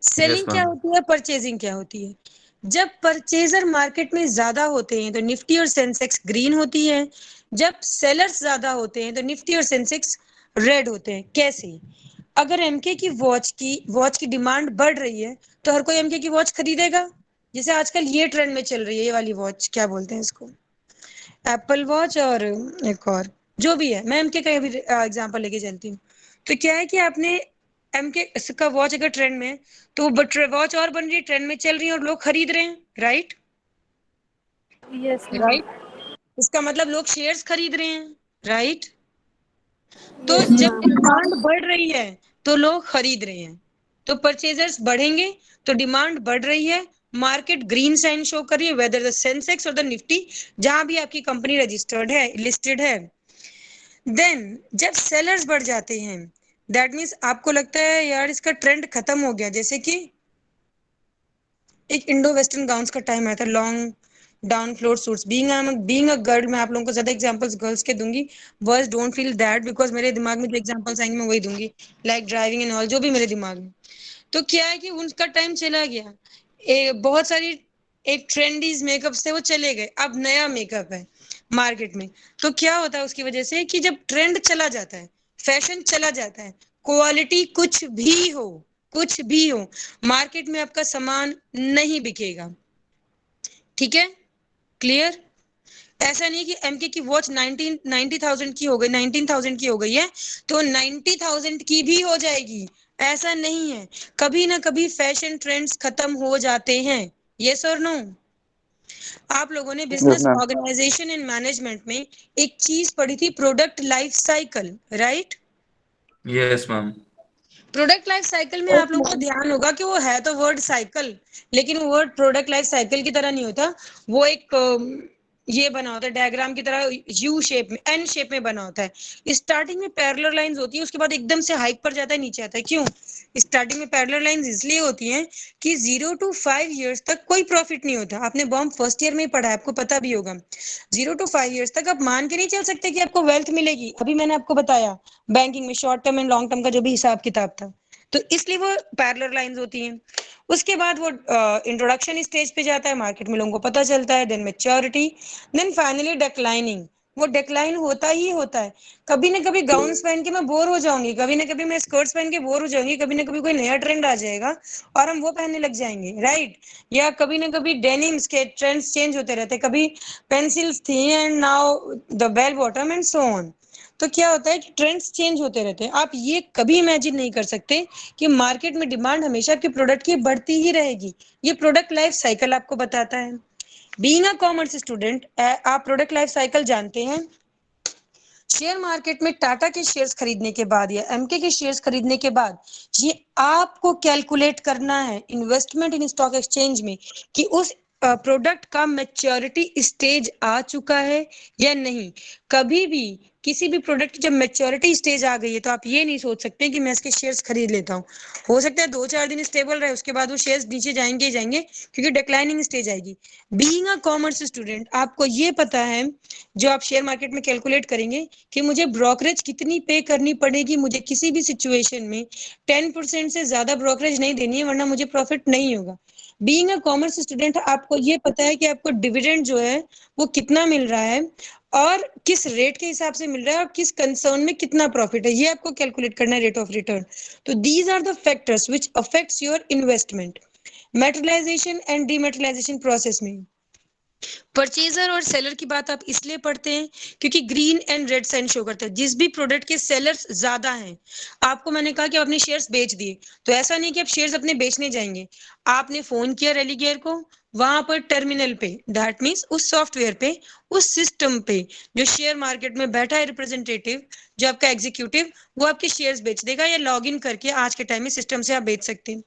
सेलिंग क्या होती है, परचेजिंग क्या होती है? जब परचेजर मार्केट में ज्यादा होते हैं तो निफ्टी और सेंसेक्स ग्रीन होती है, जब सेलर्स ज्यादा होते हैं तो निफ्टी और सेंसेक्स रेड होते हैं। कैसे? अगर एमके की वॉच की डिमांड बढ़ रही है तो हर कोई एमके की वॉच खरीदेगा। जैसे आजकल ये ट्रेंड में चल रही है, ये वाली वॉच, क्या बोलते हैं इसको, एप्पल वॉच, और एक और जो भी है, मैं एमके का भी एग्जांपल लेके चलती हूँ। तो क्या है कि आपने एमके का वॉच अगर ट्रेंड में है तो वॉच और बन रही है, ट्रेंड में चल रही है और लोग खरीद रहे हैं, राइट? Yes ma'am. राइट, इसका मतलब लोग शेयर्स खरीद रहे हैं, राइट? तो यस जब मैम। डिमांड बढ़ रही है तो लोग खरीद रहे हैं, तो परचेजर्स बढ़ेंगे तो डिमांड बढ़ रही है, मार्केट ग्रीन साइन शो कर रही है, वेदर द सेंसेक्स और द निफ्टी, जहां भी आपकी कंपनी रजिस्टर्ड है, लिस्टेड है। देन जब सेलर्स बढ़ जाते हैं, दैट मीन्स आपको लगता है यार इसका ट्रेंड खत्म हो गया। जैसे कि एक इंडो वेस्टर्न गाउन्स का टाइम आया था, long down floor suits. Being a girl, मैं आप लोगों को ज्यादा एग्जांपल्स गर्ल्स के दूंगी, boys don't feel that, because मेरे दिमाग में जो एग्जांपल्स आएंगे मैं वही दूंगी, लाइक ड्राइविंग एंड ऑल, जो भी मेरे दिमाग में। तो क्या है कि उनका टाइम चला गया, बहुत सारी एक ट्रेंडीज मेकअप से वो चले गए, अब नया मेकअप है मार्केट में। तो क्या होता है उसकी वजह से कि जब ट्रेंड चला जाता है, फैशन चला जाता है, क्वालिटी कुछ भी हो, मार्केट में आपका सामान नहीं बिकेगा। ठीक है? क्लियर? ऐसा नहीं कि एमके की वॉच 90,000 की हो गई, 19,000 की हो गई है तो 90,000 की भी हो जाएगी, ऐसा नहीं है। कभी ना कभी फैशन ट्रेंड्स खत्म हो जाते हैं। यस और नो? आप लोगों ने business ma'am. Organisation and management में एक चीज पढ़ी थी, product life cycle, right? Yes ma'am. Product life cycle में आप लोगों को ध्यान होगा कि वो है तो वर्ड साइकिल, लेकिन वो वर्ड प्रोडक्ट लाइफ साइकिल की तरह नहीं होता। वो एक ये बना होता है डायग्राम की तरह, यू शेप में, एन शेप में बना होता है। स्टार्टिंग में पैरेलल लाइंस होती है, उसके बाद एकदम से हाइक पर जाता है, नीचे आता है। क्यों स्टार्टिंग में पैरेलल लाइंस इसलिए होती हैं कि 0 to 5 years तक कोई प्रॉफिट नहीं होता। आपने बॉम्ब फर्स्ट ईयर में ही पढ़ा है, आपको पता भी होगा। 0 to 5 years तक आप मान के नहीं चल सकते कि आपको वेल्थ मिलेगी। अभी मैंने आपको बताया बैंकिंग में short term and long term का जो भी हिसाब किताब था, तो इसलिए वो पैरेलल लाइंस होती हैं। उसके बाद वो इंट्रोडक्शन स्टेज पे जाता है, मार्केट में लोगों को पता चलता है, then maturity, then finally declining. वो डिक्लाइन होता ही होता है। कभी ना कभी गाउन्स पहन के मैं बोर हो जाऊंगी, कभी ना कभी मैं स्कर्ट्स पहन के बोर हो जाऊंगी, कभी ना कभी कोई नया ट्रेंड आ जाएगा और हम वो पहनने लग जाएंगे, राइट? या कभी ना कभी डेनिम्स के ट्रेंड्स चेंज होते रहते, कभी पेंसिल्स थी and now the bell bottom and so on. तो क्या होता है कि ट्रेंड्स चेंज होते रहते हैं। आप ये कभी इमेजिन नहीं कर सकते कि मार्केट में डिमांड हमेशा आपके प्रोडक्ट की बढ़ती ही रहेगी। ये प्रोडक्ट लाइफ साइकिल आपको बताता है। बीइंग अ कॉमर्स स्टूडेंट, आप प्रोडक्ट लाइफ साइकिल जानते हैं। शेयर मार्केट में टाटा के शेयर्स खरीदने के बाद या एमके के शेयर्स खरीदने के बाद ये आपको कैलकुलेट करना है इन्वेस्टमेंट इन स्टॉक एक्सचेंज में कि उस प्रोडक्ट का मैच्योरिटी स्टेज आ चुका है या नहीं। कभी भी किसी भी प्रोडक्ट की जब मैच्योरिटी स्टेज आ गई है तो आप ये नहीं सोच सकते कि मैं इसके शेयर्स खरीद लेता हूँ। हो सकता है 2-4 दिन स्टेबल रहे, उसके बाद वो शेयर्स नीचे जाएंगे ही जाएंगे, क्योंकि डिक्लाइनिंग स्टेज आएगी। बीइंग अ कॉमर्स स्टूडेंट, आपको ये पता है जो आप शेयर मार्केट में कैलकुलेट करेंगे कि मुझे ब्रोकरेज कितनी पे करनी पड़ेगी, मुझे किसी भी सिचुएशन में 10% से ज्यादा ब्रोकरेज नहीं देनी है, वरना मुझे प्रॉफिट नहीं होगा। बीइंग अ कॉमर्स स्टूडेंट, आपको ये पता है कि आपको डिविडेंड जो है वो कितना मिल रहा है और किस रेट के हिसाब से मिल रहा है और किस कंसर्न में कितना प्रॉफिट है, ये आपको कैलकुलेट करना है, रेट ऑफ रिटर्न। तो these are the factors which affects your investment. Materialization and dematerialization process में परचेजर और सेलर की बात आप इसलिए पढ़ते हैं क्योंकि green and red sign show करता है। जिस भी प्रोडक्ट के सेलर्स ज्यादा हैं, आपको मैंने कहा कि आप अपने शेयर्स बेच दिए, तो ऐसा नहीं कि आप शेयर्स अपने बेचने जाएंगे। आपने फोन किया रेलिगेयर को, वहां पर टर्मिनल पे, दैट मीन्स उस सॉफ्टवेयर पे, उस सिस्टम पे जो शेयर मार्केट में बैठा है रिप्रेजेंटेटिव, जो आपका एग्जीक्यूटिव, वो आपके शेयर्स बेच देगा, या लॉग इन करके आज के टाइम में सिस्टम से आप बेच सकते हैं।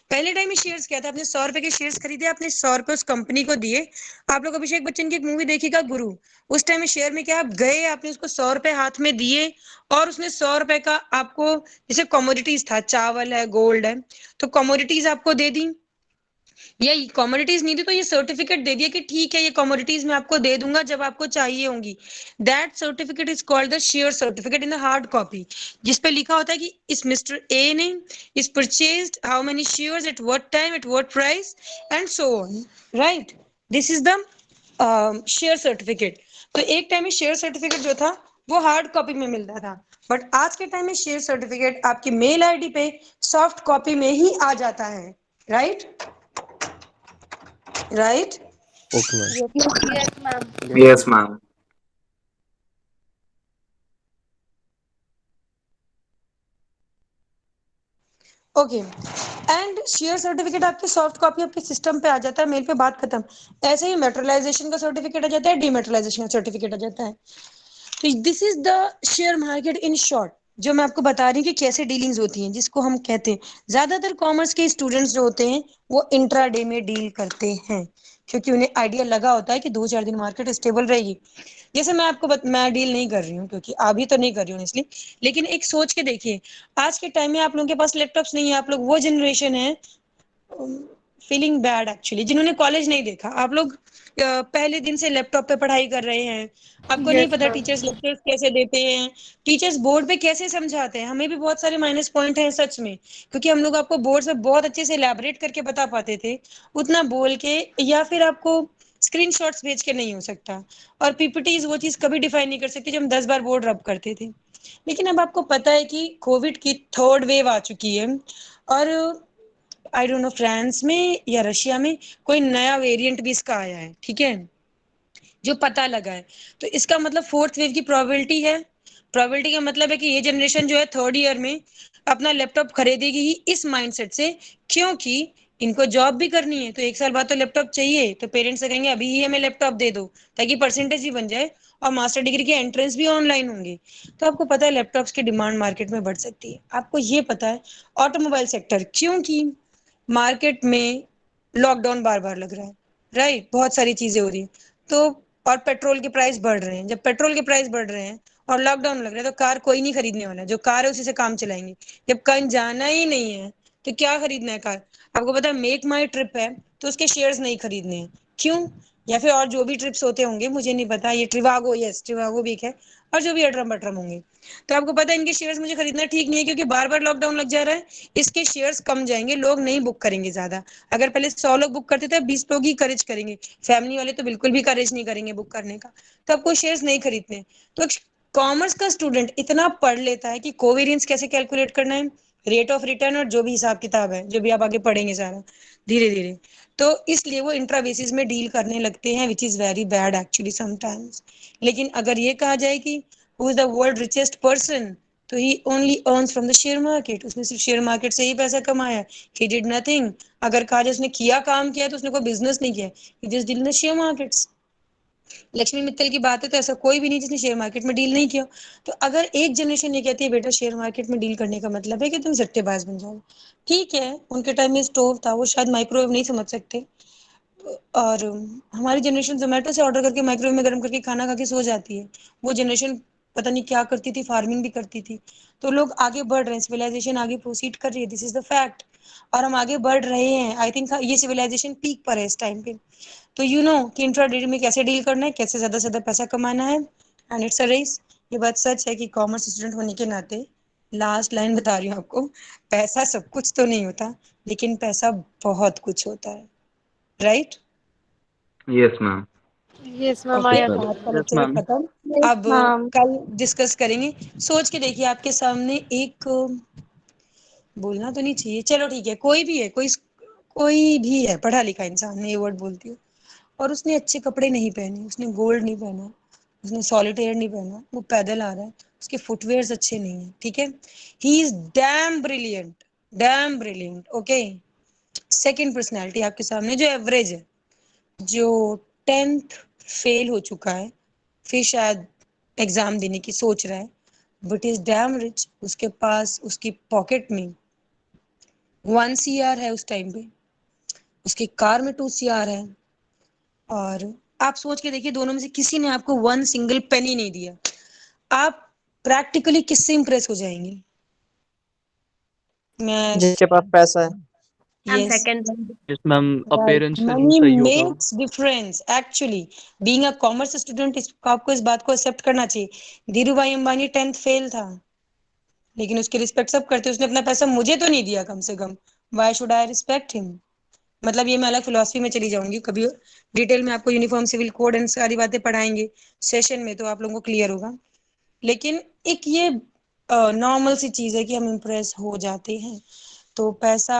पहले टाइम में शेयर्स क्या था, आपने 100 रुपए के शेयर्स खरीदे, आपने 100 रुपए उस कंपनी को दिए। आप लोग अभिषेक बच्चन की एक मूवी देखिएगा गुरु, उस टाइम में शेयर में क्या, आप गए, आपने उसको 100 रुपए हाथ में दिए, और उसने 100 रुपए का आपको, जैसे कमोडिटीज था, चावल है, गोल्ड है, तो कमोडिटीज आपको दे दी, या कमोडिटीज नहीं दी तो ये सर्टिफिकेट दे दिया कि ठीक है, ये कमोडिटीज मैं आपको दे दूंगा जब आपको चाहिए होंगी। That certificate is called the share certificate in the hard copy, जिसपे लिखा होता है कि इस मिस्टर ए ने is purchased how many shares at what time at what price and so on, right. This is the share certificate. तो एक time में शेयर सर्टिफिकेट जो था वो हार्ड कॉपी में मिलता था, बट आज के टाइम में शेयर सर्टिफिकेट आपकी मेल आईडी पे सॉफ्ट कॉपी में ही आ जाता है, right right. Okay, ma'am. Yes, ma'am. Yes, ma'am. Okay, and share certificate आपके सॉफ्ट कॉपी आपके सिस्टम पे आ जाता है, मेल पे, बात खत्म। ऐसे ही मेटेरियलाइजेशन का सर्टिफिकेट आ जाता है, डीमेटेरियलाइजेशन का सर्टिफिकेट आ जाता है। तो this is the share market in short, जो मैं आपको बता रही हूँ कि कैसे डीलिंग्स होती हैं, जिसको हम कहते हैं, ज्यादातर कॉमर्स के स्टूडेंट्स जो होते हैं वो इंट्राडे में डील करते हैं, क्योंकि उन्हें आइडिया लगा होता है कि 2-4 दिन मार्केट स्टेबल रहेगी। जैसे मैं आपको मैं डील नहीं कर रही हूँ, क्योंकि अभी तो नहीं कर रही हूँ इसलिए, लेकिन एक सोच के देखिए, आज के टाइम में आप लोगों के पास लैपटॉप्स नहीं है, आप लोग वो जनरेशन है, फीलिंग बैड एक्चुअली, जिन्होंने कॉलेज नहीं देखा। आप लोग पहले दिन से लैपटॉप पे पढ़ाई कर रहे हैं, आपको नहीं Yes, पता ma'am. टीचर्स लेक्चर्स कैसे देते हैं, टीचर्स बोर्ड पे कैसे समझाते हैं। हमें भी बहुत सारे माइनस पॉइंट हैं सच में, क्योंकि हम लोग आपको बोर्ड से बहुत अच्छे से एलैबोरेट करके बता पाते थे, उतना बोल के या फिर आपको स्क्रीनशॉट्स भेज के नहीं हो सकता, और पीपीटीज वो चीज कभी डिफाइन नहीं कर सकती जो हम 10 बार बोर्ड रब करते थे। लेकिन अब आपको पता है कि कोविड की थर्ड वेव आ चुकी है, और आई डोंट नो फ्रांस में या रशिया में कोई नया वेरिएंट भी इसका आया है, ठीक है, जो पता लगा है। तो इसका मतलब फोर्थ वेव की प्रोबेबिलिटी है। प्रोबेबिलिटी का मतलब है कि ये जनरेशन जो है थर्ड ईयर में अपना लैपटॉप खरीदेगी ही इस माइंडसेट से, क्योंकि इनको जॉब भी करनी है, तो 1 साल बाद तो लैपटॉप चाहिए, तो पेरेंट्स से कहेंगे अभी ही हमें लैपटॉप दे दो ताकि परसेंटेज भी बन जाए, और मास्टर डिग्री के एंट्रेंस भी ऑनलाइन होंगे। तो आपको पता है लैपटॉप्स की डिमांड मार्केट में बढ़ सकती है। आपको ये पता है ऑटोमोबाइल सेक्टर, क्योंकि मार्केट में लॉकडाउन बार बार लग रहा है, राइट, बहुत सारी चीजें हो रही है, तो और पेट्रोल के प्राइस बढ़ रहे हैं। जब पेट्रोल के प्राइस बढ़ रहे हैं और लॉकडाउन लग रहा है, तो कार कोई नहीं खरीदने वाला, जो कार है उसी से काम चलाएंगे। जब कहीं जाना ही नहीं है तो क्या खरीदना है कार। आपको पता है मेक माई ट्रिप है, तो उसके शेयर्स नहीं खरीदने हैं, क्यों, या फिर और जो भी ट्रिप्स होते होंगे मुझे नहीं पता, ये ट्रिवागो, यस ट्रिवागो भी एक है, और जो भी अटरम बटरम होंगे, तो आपको पता है इनके शेयर्स मुझे खरीदना ठीक नहीं है, क्योंकि बार बार लॉकडाउन लग जा रहा है, इसके शेयर्स कम जाएंगे, लोग नहीं बुक करेंगे ज्यादा। अगर पहले 100 लोग बुक करते थे, 20 लोग ही करेज करेंगे, फैमिली वाले तो बिल्कुल भी करेज नहीं करेंगे बुक करने का, तो आपको शेयर्स नहीं खरीदने। तो कॉमर्स का स्टूडेंट इतना पढ़ लेता है कि कोवेरियंस कैसे कैलकुलेट करना है, रेट ऑफ रिटर्न, और जो भी हिसाब किताब है, जो भी आप आगे पढ़ेंगे सारा धीरे धीरे, तो इसलिए वो इंट्रा बेसिस में डील करने लगते हैं, which is very bad actually sometimes. लेकिन अगर ये कहा जाए कि who is the world richest person, तो he only earns from the share market, उसने सिर्फ शेयर मार्केट से ही पैसा कमाया, ही डिड नथिंग। अगर कहा जाए उसने किया काम किया, तो उसने कोई बिजनेस नहीं किया, he just deal in the share markets. Lakshmi Mittal की बात है तो ऐसा कोई भी नहीं जिसने शेयर मार्केट में डील नहीं किया। तो अगर एक जनरेशन ये कहती है बेटा शेयर मार्केट में डील करने का मतलब है कि तुम सट्टेबाज बन जाओ, ठीक है, उनके टाइम में स्टोव था, वो शायद माइक्रोवेव नहीं समझ सकते, और हमारी जनरेशन जोमेटो से ऑर्डर करके माइक्रोवेव में गर्म करके खाना खा के सो जाती है। वो जनरेशन पता नहीं क्या करती थी, फार्मिंग भी करती थी। तो लोग आगे बढ़ रहे हैं, सिविलाइजेशन आगे प्रोसीड कर रही है, दिस इज द फैक्ट, और हम आगे बढ़ रहे हैं। आई थिंक ये सिविलाइजेशन पीक पर है इस टाइम पे। तो यू नो कि इंट्राडे में कैसे डील करना है, कैसे ज्यादा से ज्यादा पैसा कमाना है, एंड इट्स अ रेस। ये बात सच है कि कॉमर्स स्टूडेंट होने के नाते, लास्ट लाइन बता रही हूँ आपको, पैसा सब कुछ तो नहीं होता, लेकिन पैसा बहुत कुछ होता है, right. Yes, ma'am. Yes, ma'am. I okay, Yes, ma'am. agree. आज का Yes, लेक्चर ma'am. खत्म। यस अब मैम। कल डिस्कस करेंगे। सोच के देखिए, आपके सामने एक, बोलना तो नहीं चाहिए, चलो ठीक है, कोई भी है, कोई कोई भी है पढ़ा लिखा इंसान, मैं ये वर्ड बोलती हूँ, और उसने अच्छे कपड़े नहीं पहने, उसने गोल्ड नहीं पहना, उसने सॉलिटेयर नहीं पहना, वो पैदल आ रहा है, उसके फुटवेयर्स अच्छे नहीं है, ठीक है, he is damn brilliant, okay. Second personality आपके सामने जो एवरेज है, जो 10th फेल हो चुका है, फिर शायद एग्जाम देने की सोच रहा है, बट इज डैम रिच, उसके पास उसकी पॉकेट में 1 CR है उस टाइम पे, उसकी कार में 2 CR है, और आप सोच के देखिए दोनों में से किसी ने आपको 1 सिंगल पेनी नहीं दिया, आप प्रैक्टिकली किससे इंप्रेस हो जाएंगे? मैं जिसके पास पैसा है। Ma'am yes, second. Yes ma'am, right, appearance पे भी मनी सही होगा। Makes difference actually. Being a commerce student, आपको इस बात को एक्सेप्ट करना चाहिए। धीरू भाई अंबानी 10th फेल था, लेकिन उसकी रिस्पेक्ट सब करते, उसने अपना पैसा मुझे तो नहीं दिया कम से कम, why should I respect him? मतलब ये मैं अलग फिलोसफी में चली जाऊंगी, कभी डिटेल में आपको यूनिफॉर्म सिविल कोड एंड सारी बातें पढ़ाएंगे सेशन में, तो आप लोगों को क्लियर होगा। लेकिन एक ये नॉर्मल सी चीज है कि हम इम्प्रेस हो जाते हैं। तो पैसा,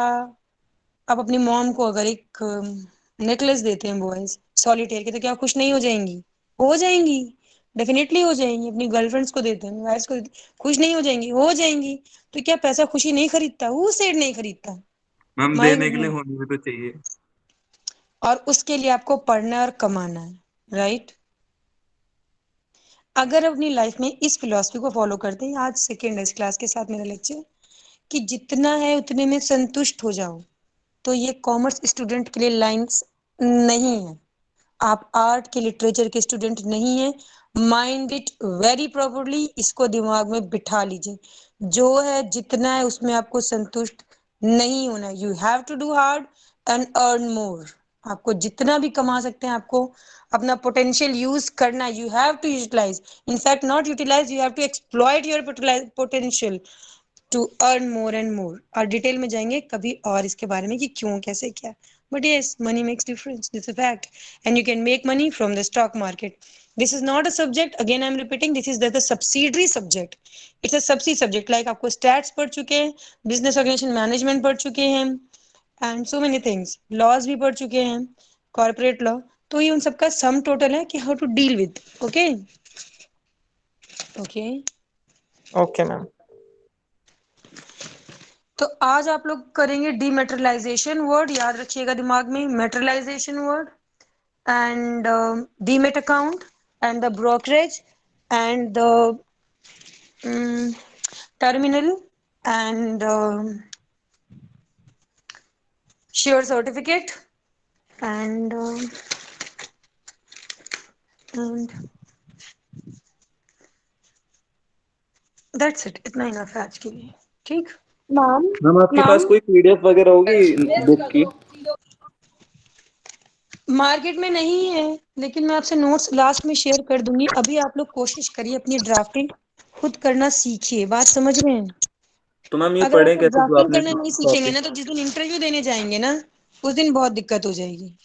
आप अपनी मॉम को अगर एक नेकलेस देते हैं बॉयज सॉलिटेयर के, तो क्या खुश नहीं हो जाएंगी? हो जाएंगी, डेफिनेटली हो जाएंगी। अपनी गर्लफ्रेंड्स को देते हैं, वाइफ्स को देते हैं, खुश नहीं हो जाएंगी? हो जाएंगी। तो क्या पैसा खुशी नहीं खरीदता? हु सेड नहीं खरीदता? मैम माई देने के लिए नहीं। होनी भी तो चाहिए। और उसके लिए आपको पढ़ना है और कमाना है, राइट? अगर अपनी लाइफ में इस फिलॉसफी को फॉलो करते हैं, आज सेकेंड है इस क्लास के साथ मेरा लेक्चर, कि जितना है उतने में संतुष्ट हो जाओ, तो ये कॉमर्स स्टूडेंट के लिए लाइंस नहीं है। आप आर्ट के लिटरेचर के स्टूडेंट नहीं है। माइंड इट वेरी प्रॉपरली, इसको दिमाग में बिठा लीजिए। जो है जितना है उसमें आपको संतुष्ट नहीं होना। You have to do hard and earn more. आपको जितना भी कमा सकते हैं, आपको अपना पोटेंशियल यूज करना। You have to utilize, in fact not utilize, you have to exploit your potential to earn more and more. और डिटेल में जाएंगे कभी और इसके बारे में कि क्यों, कैसे, क्या। But yes, money makes difference. This is a fact. And you can make money from the stock market. This is not a subject. Again, I'm repeating, this is the subsidiary subject. It's a subsidy subject. Like आपको stats पढ़ चुके हैं, business organization management पढ़ चुके हैं, and so many things. Laws भी पढ़ चुके हैं, corporate law. तो ये उन सबका sum total है कि how to deal with. Okay? Okay. Okay ma'am. तो आज आप लोग करेंगे डीमेटेरियलाइजेशन वर्ड, याद रखिएगा दिमाग में, मेटेरियलाइजेशन word and demat account and the brokerage and the terminal and share certificate and that's it. इतना इनफ है आज के लिए, ठीक? मैम मैम आपके पास मैम कोई पीडीएफ वगैरह होगी बुक की? मार्केट में नहीं है, लेकिन मैं आपसे नोट्स लास्ट में शेयर कर दूंगी। अभी आप लोग कोशिश करिए अपनी ड्राफ्टिंग खुद करना सीखिए, बात समझ रहे हैं? तो मैम ये अगर आप पढ़ें लोग कैसे जो ड्राफ्टिंग आपने करना नहीं सीखेंगे टॉपिक? ना, तो जिस दिन इंटरव्यू देने जाएंगे ना, उस दिन बहुत दिक्कत हो जाएगी।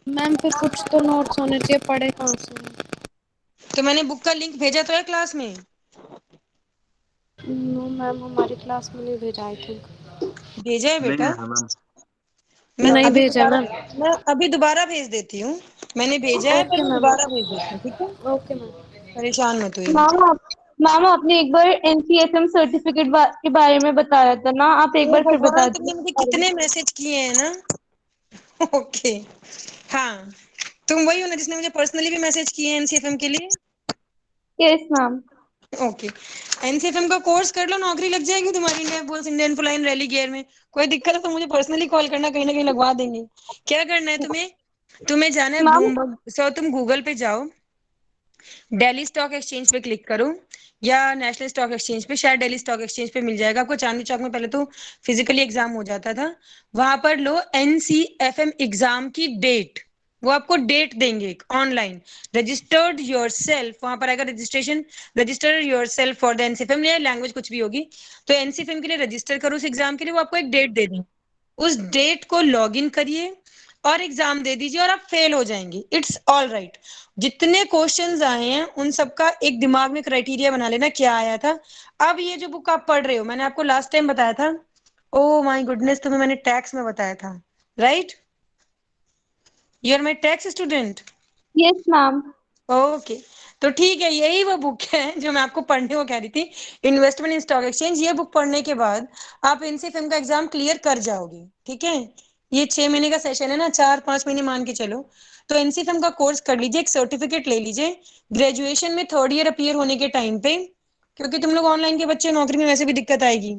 मैम फिर कुछ तो नोट्स होने चाहिए, पढ़े कहाँ से? तो मैंने बुक का लिंक भेजा तो है क्लास में। नो मैम, हमारी क्लास में नहीं भेजा आई थिंक। भेजा है नहीं बेटा। है मैम। नहीं भेजा मैम। मैं अभी दोबारा भेज देती हूँ। मैंने भेजा है, पर ओके मैं मैम। दोबारा भेज देती हूँ, ठीक है? Okay ma'am. परेशान मत होइए। मैम आपने एक बार एनसीएफएम सर्टिफिकेट के बारे में बताया था ना, आप एक हे बार फिर बता भगवान, तुमने मुझे दीजिए। कितने मैसेज किए हैं ना। ओके, हाँ, तुम वही हो ना जिसने मुझे पर्सनली भी मैसेज किए हैं एनसीएफएम के लिए? Yes ma'am. ओके, एनसीएफएम का कोर्स कर लो, नौकरी लग जाएगी तुम्हारी India police, Indian flying rally gear में। कोई दिक्कत है तो मुझे पर्सनली कॉल करना, कहीं ना कहीं लगवा देंगे। क्या करना है तुम्हें? तुम्हें जाना है मैम ब्लूमबर्ग। सो तुम गूगल पे जाओ, दिल्ली स्टॉक एक्सचेंज पे क्लिक करो, या नेशनल स्टॉक एक्सचेंज पे, शायद दिल्ली स्टॉक एक्सचेंज पे मिल जाएगा आपको। चांदनी चौक में पहले तो फिजिकली एग्जाम हो जाता था, वहां पर लो एनसीएफएम एग्जाम की डेट, वो आपको डेट देंगे ऑनलाइन। रजिस्टर्ड योर सेल्फ, वहां पर आएगा registration, register yourself for the NCFM, या लैंग्वेज कुछ भी होगी। तो एनसीएफएम के लिए रजिस्टर करो उस एग्जाम के लिए, वो आपको एक डेट दे देंगे। उस डेट को लॉग इन करिए और एग्जाम दे दीजिए, और आप फेल हो जाएंगे। It's all right. जितने क्वेश्चंस आए हैं उन सबका एक दिमाग में क्राइटेरिया बना लेना क्या आया था। अब ये जो बुक आप पढ़ रहे हो, मैंने आपको लास्ट टाइम बताया था ओ माय गुडनेस, तुम्हें मैंने टैक्स में बताया था, right? You are my tax student. Yes ma'am. Okay, तो ठीक है, यही वो बुक है जो मैं आपको पढ़ने को कह रही थी, इन्वेस्टमेंट इन स्टॉक एक्सचेंज। ये बुक पढ़ने के बाद आप एनसीएफएम का एग्जाम क्लियर कर जाओगे, ठीक है? ये 6 महीने का सेशन है ना, 4-5 महीने मान के चलो। तो एनसीएफएम का कोर्स कर लीजिए, एक सर्टिफिकेट ले लीजिए ग्रेजुएशन में 3rd ईयर अपीयर होने के टाइम पे, क्योंकि तुम लोग ऑनलाइन के बच्चे, नौकरी में वैसे भी दिक्कत आएगी।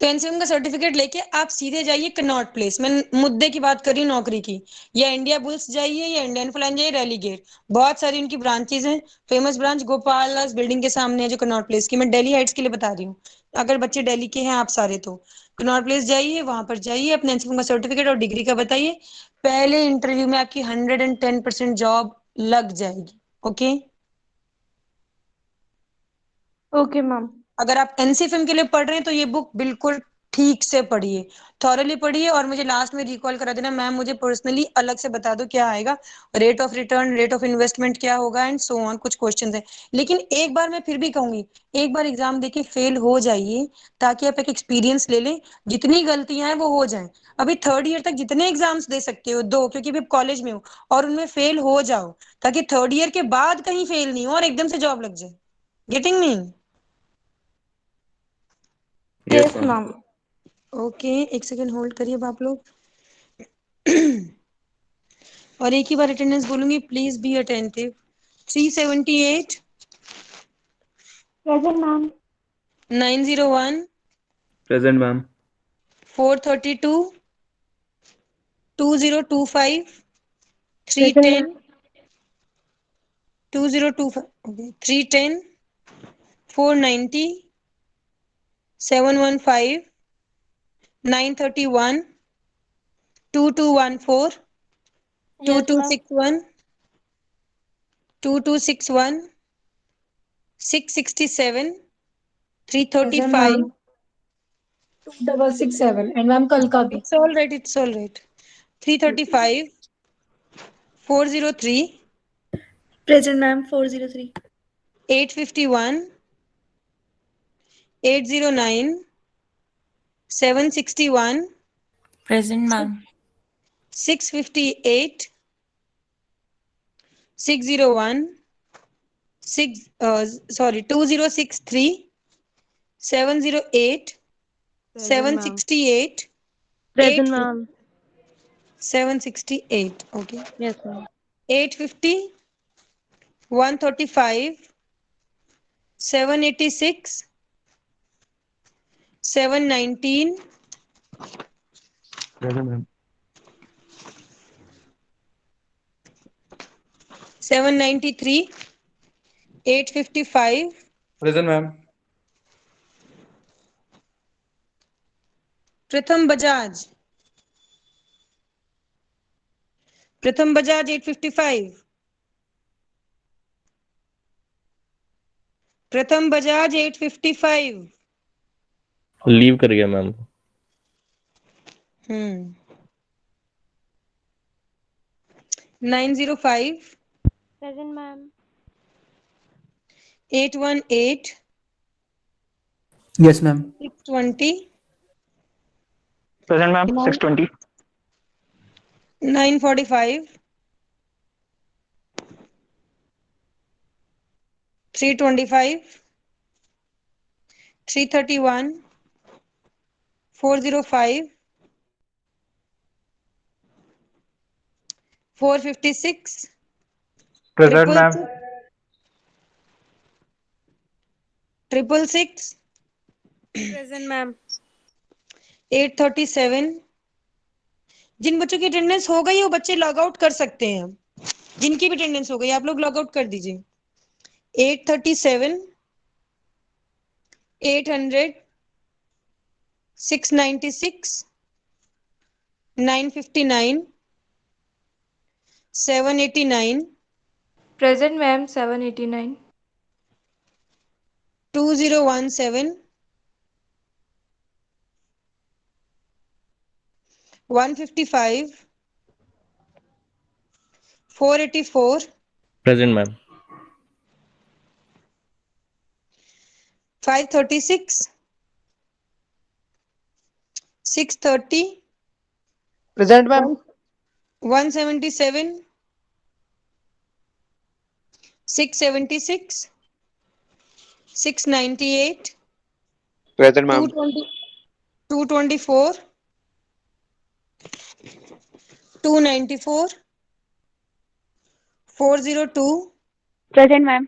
तो एनसीएम का सर्टिफिकेट लेके आप सीधे जाइए कनॉट प्लेस। मैं मुद्दे की बात कर रही हूँ, नौकरी की। या इंडिया बुल्स जाइए, या इंडियन फ्लाइन जाइए, रेलीगेट, बहुत सारी उनकी ब्रांचेज हैं। फेमस ब्रांच गोपाल बिल्डिंग के सामने है, जो कनॉट प्लेस की। मैं दिल्ली हाइट्स के लिए बता रही हूँ, अगर बच्चे दिल्ली के हैं आप सारे, तो कनॉट प्लेस जाइए, वहां पर जाइए, अपने एनसीएम का सर्टिफिकेट और डिग्री का बताइए। पहले इंटरव्यू में आपकी 110% जॉब लग जाएगी। ओके? Okay ma'am. अगर आप एनसीएफएम के लिए पढ़ रहे हैं तो ये बुक बिल्कुल ठीक से पढ़िए, थॉरली पढ़िए, और मुझे लास्ट में रिकॉल करा देना, मैम मुझे पर्सनली अलग से बता दो क्या आएगा, rate of return, rate of investment क्या होगा, एंड सो ऑन। कुछ क्वेश्चंस हैं, लेकिन एक बार मैं फिर भी कहूंगी, एक बार एग्जाम देके फेल हो जाइए, ताकि आप एक एक्सपीरियंस ले लें, जितनी गलतियां हैं वो हो जाएं। अभी 3rd ईयर तक जितने एग्जाम्स दे सकते हो दो, क्योंकि अभी कॉलेज में हो, और उनमें फेल हो जाओ, ताकि 3rd ईयर के बाद कहीं फेल नहीं हो और एकदम से जॉब लग जाए। Getting me? Yes yes ma'am. Ma'am. Okay, एक सेकेंड होल्ड करिए अब आप लोग। और एक ही बार अटेंडेंस बोलूंगी, please be attentive. 378, present ma'am. 901, present ma'am. 432, 2025, present 310, ma'am. 2025, okay, 310, 490, 715, 931, 2214, yes ma'am. 2261, 2261, 667, present ma'am. 335. 2667 and ma'am कल का भी। It's all right. It's all right. 335, 403, present ma'am 403। 851, 809, 761, Present, ma'am. 658, 601, 2063, 708, present ma'am. 768, present 850, ma'am. 768. Okay. Yes ma'am. 850, 135, 786, 719, present ma'am. 793, 855, present ma'am. प्रथम बजाज, 855, प्रथम Bajaj 855. Leave कर गया ma'am. 905, present ma'am. 818, Yes, ma'am. 620, present ma'am 620। 945, 325, 331, 405, 456, present ma'am. 666, present ma'am. 837. जिन बच्चों की attendance हो गई वो बच्चे लॉग आउट कर सकते हैं, जिनकी भी अटेंडेंस हो गई आप लोग लॉग आउट कर दीजिए। 837, 800, 696, 959, 789, present ma'am 789। 2017, 155, 484, present ma'am. 536, 630, Present, ma'am. 177, 676, 698, Present, ma'am. 220, 224, 294, 402, Present, ma'am.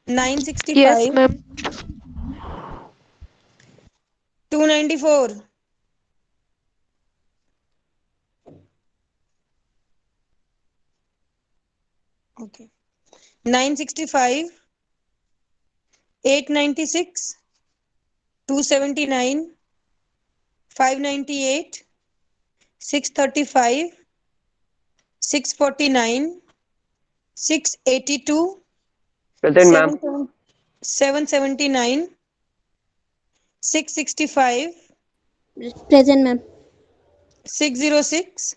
965, ma'am. 294, okay, 965, 896, 279, 598, 635, 649, 682, Present, ma'am. 779, 665, Present, ma'am. 606,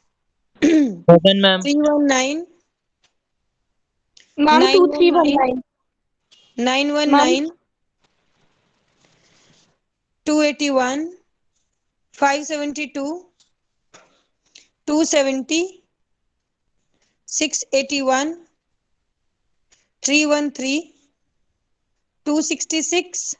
Present, ma'am. 319, Ma'am, 919, 2319. Ma'am, 919, 281, 572, 270, 681, 313, 266,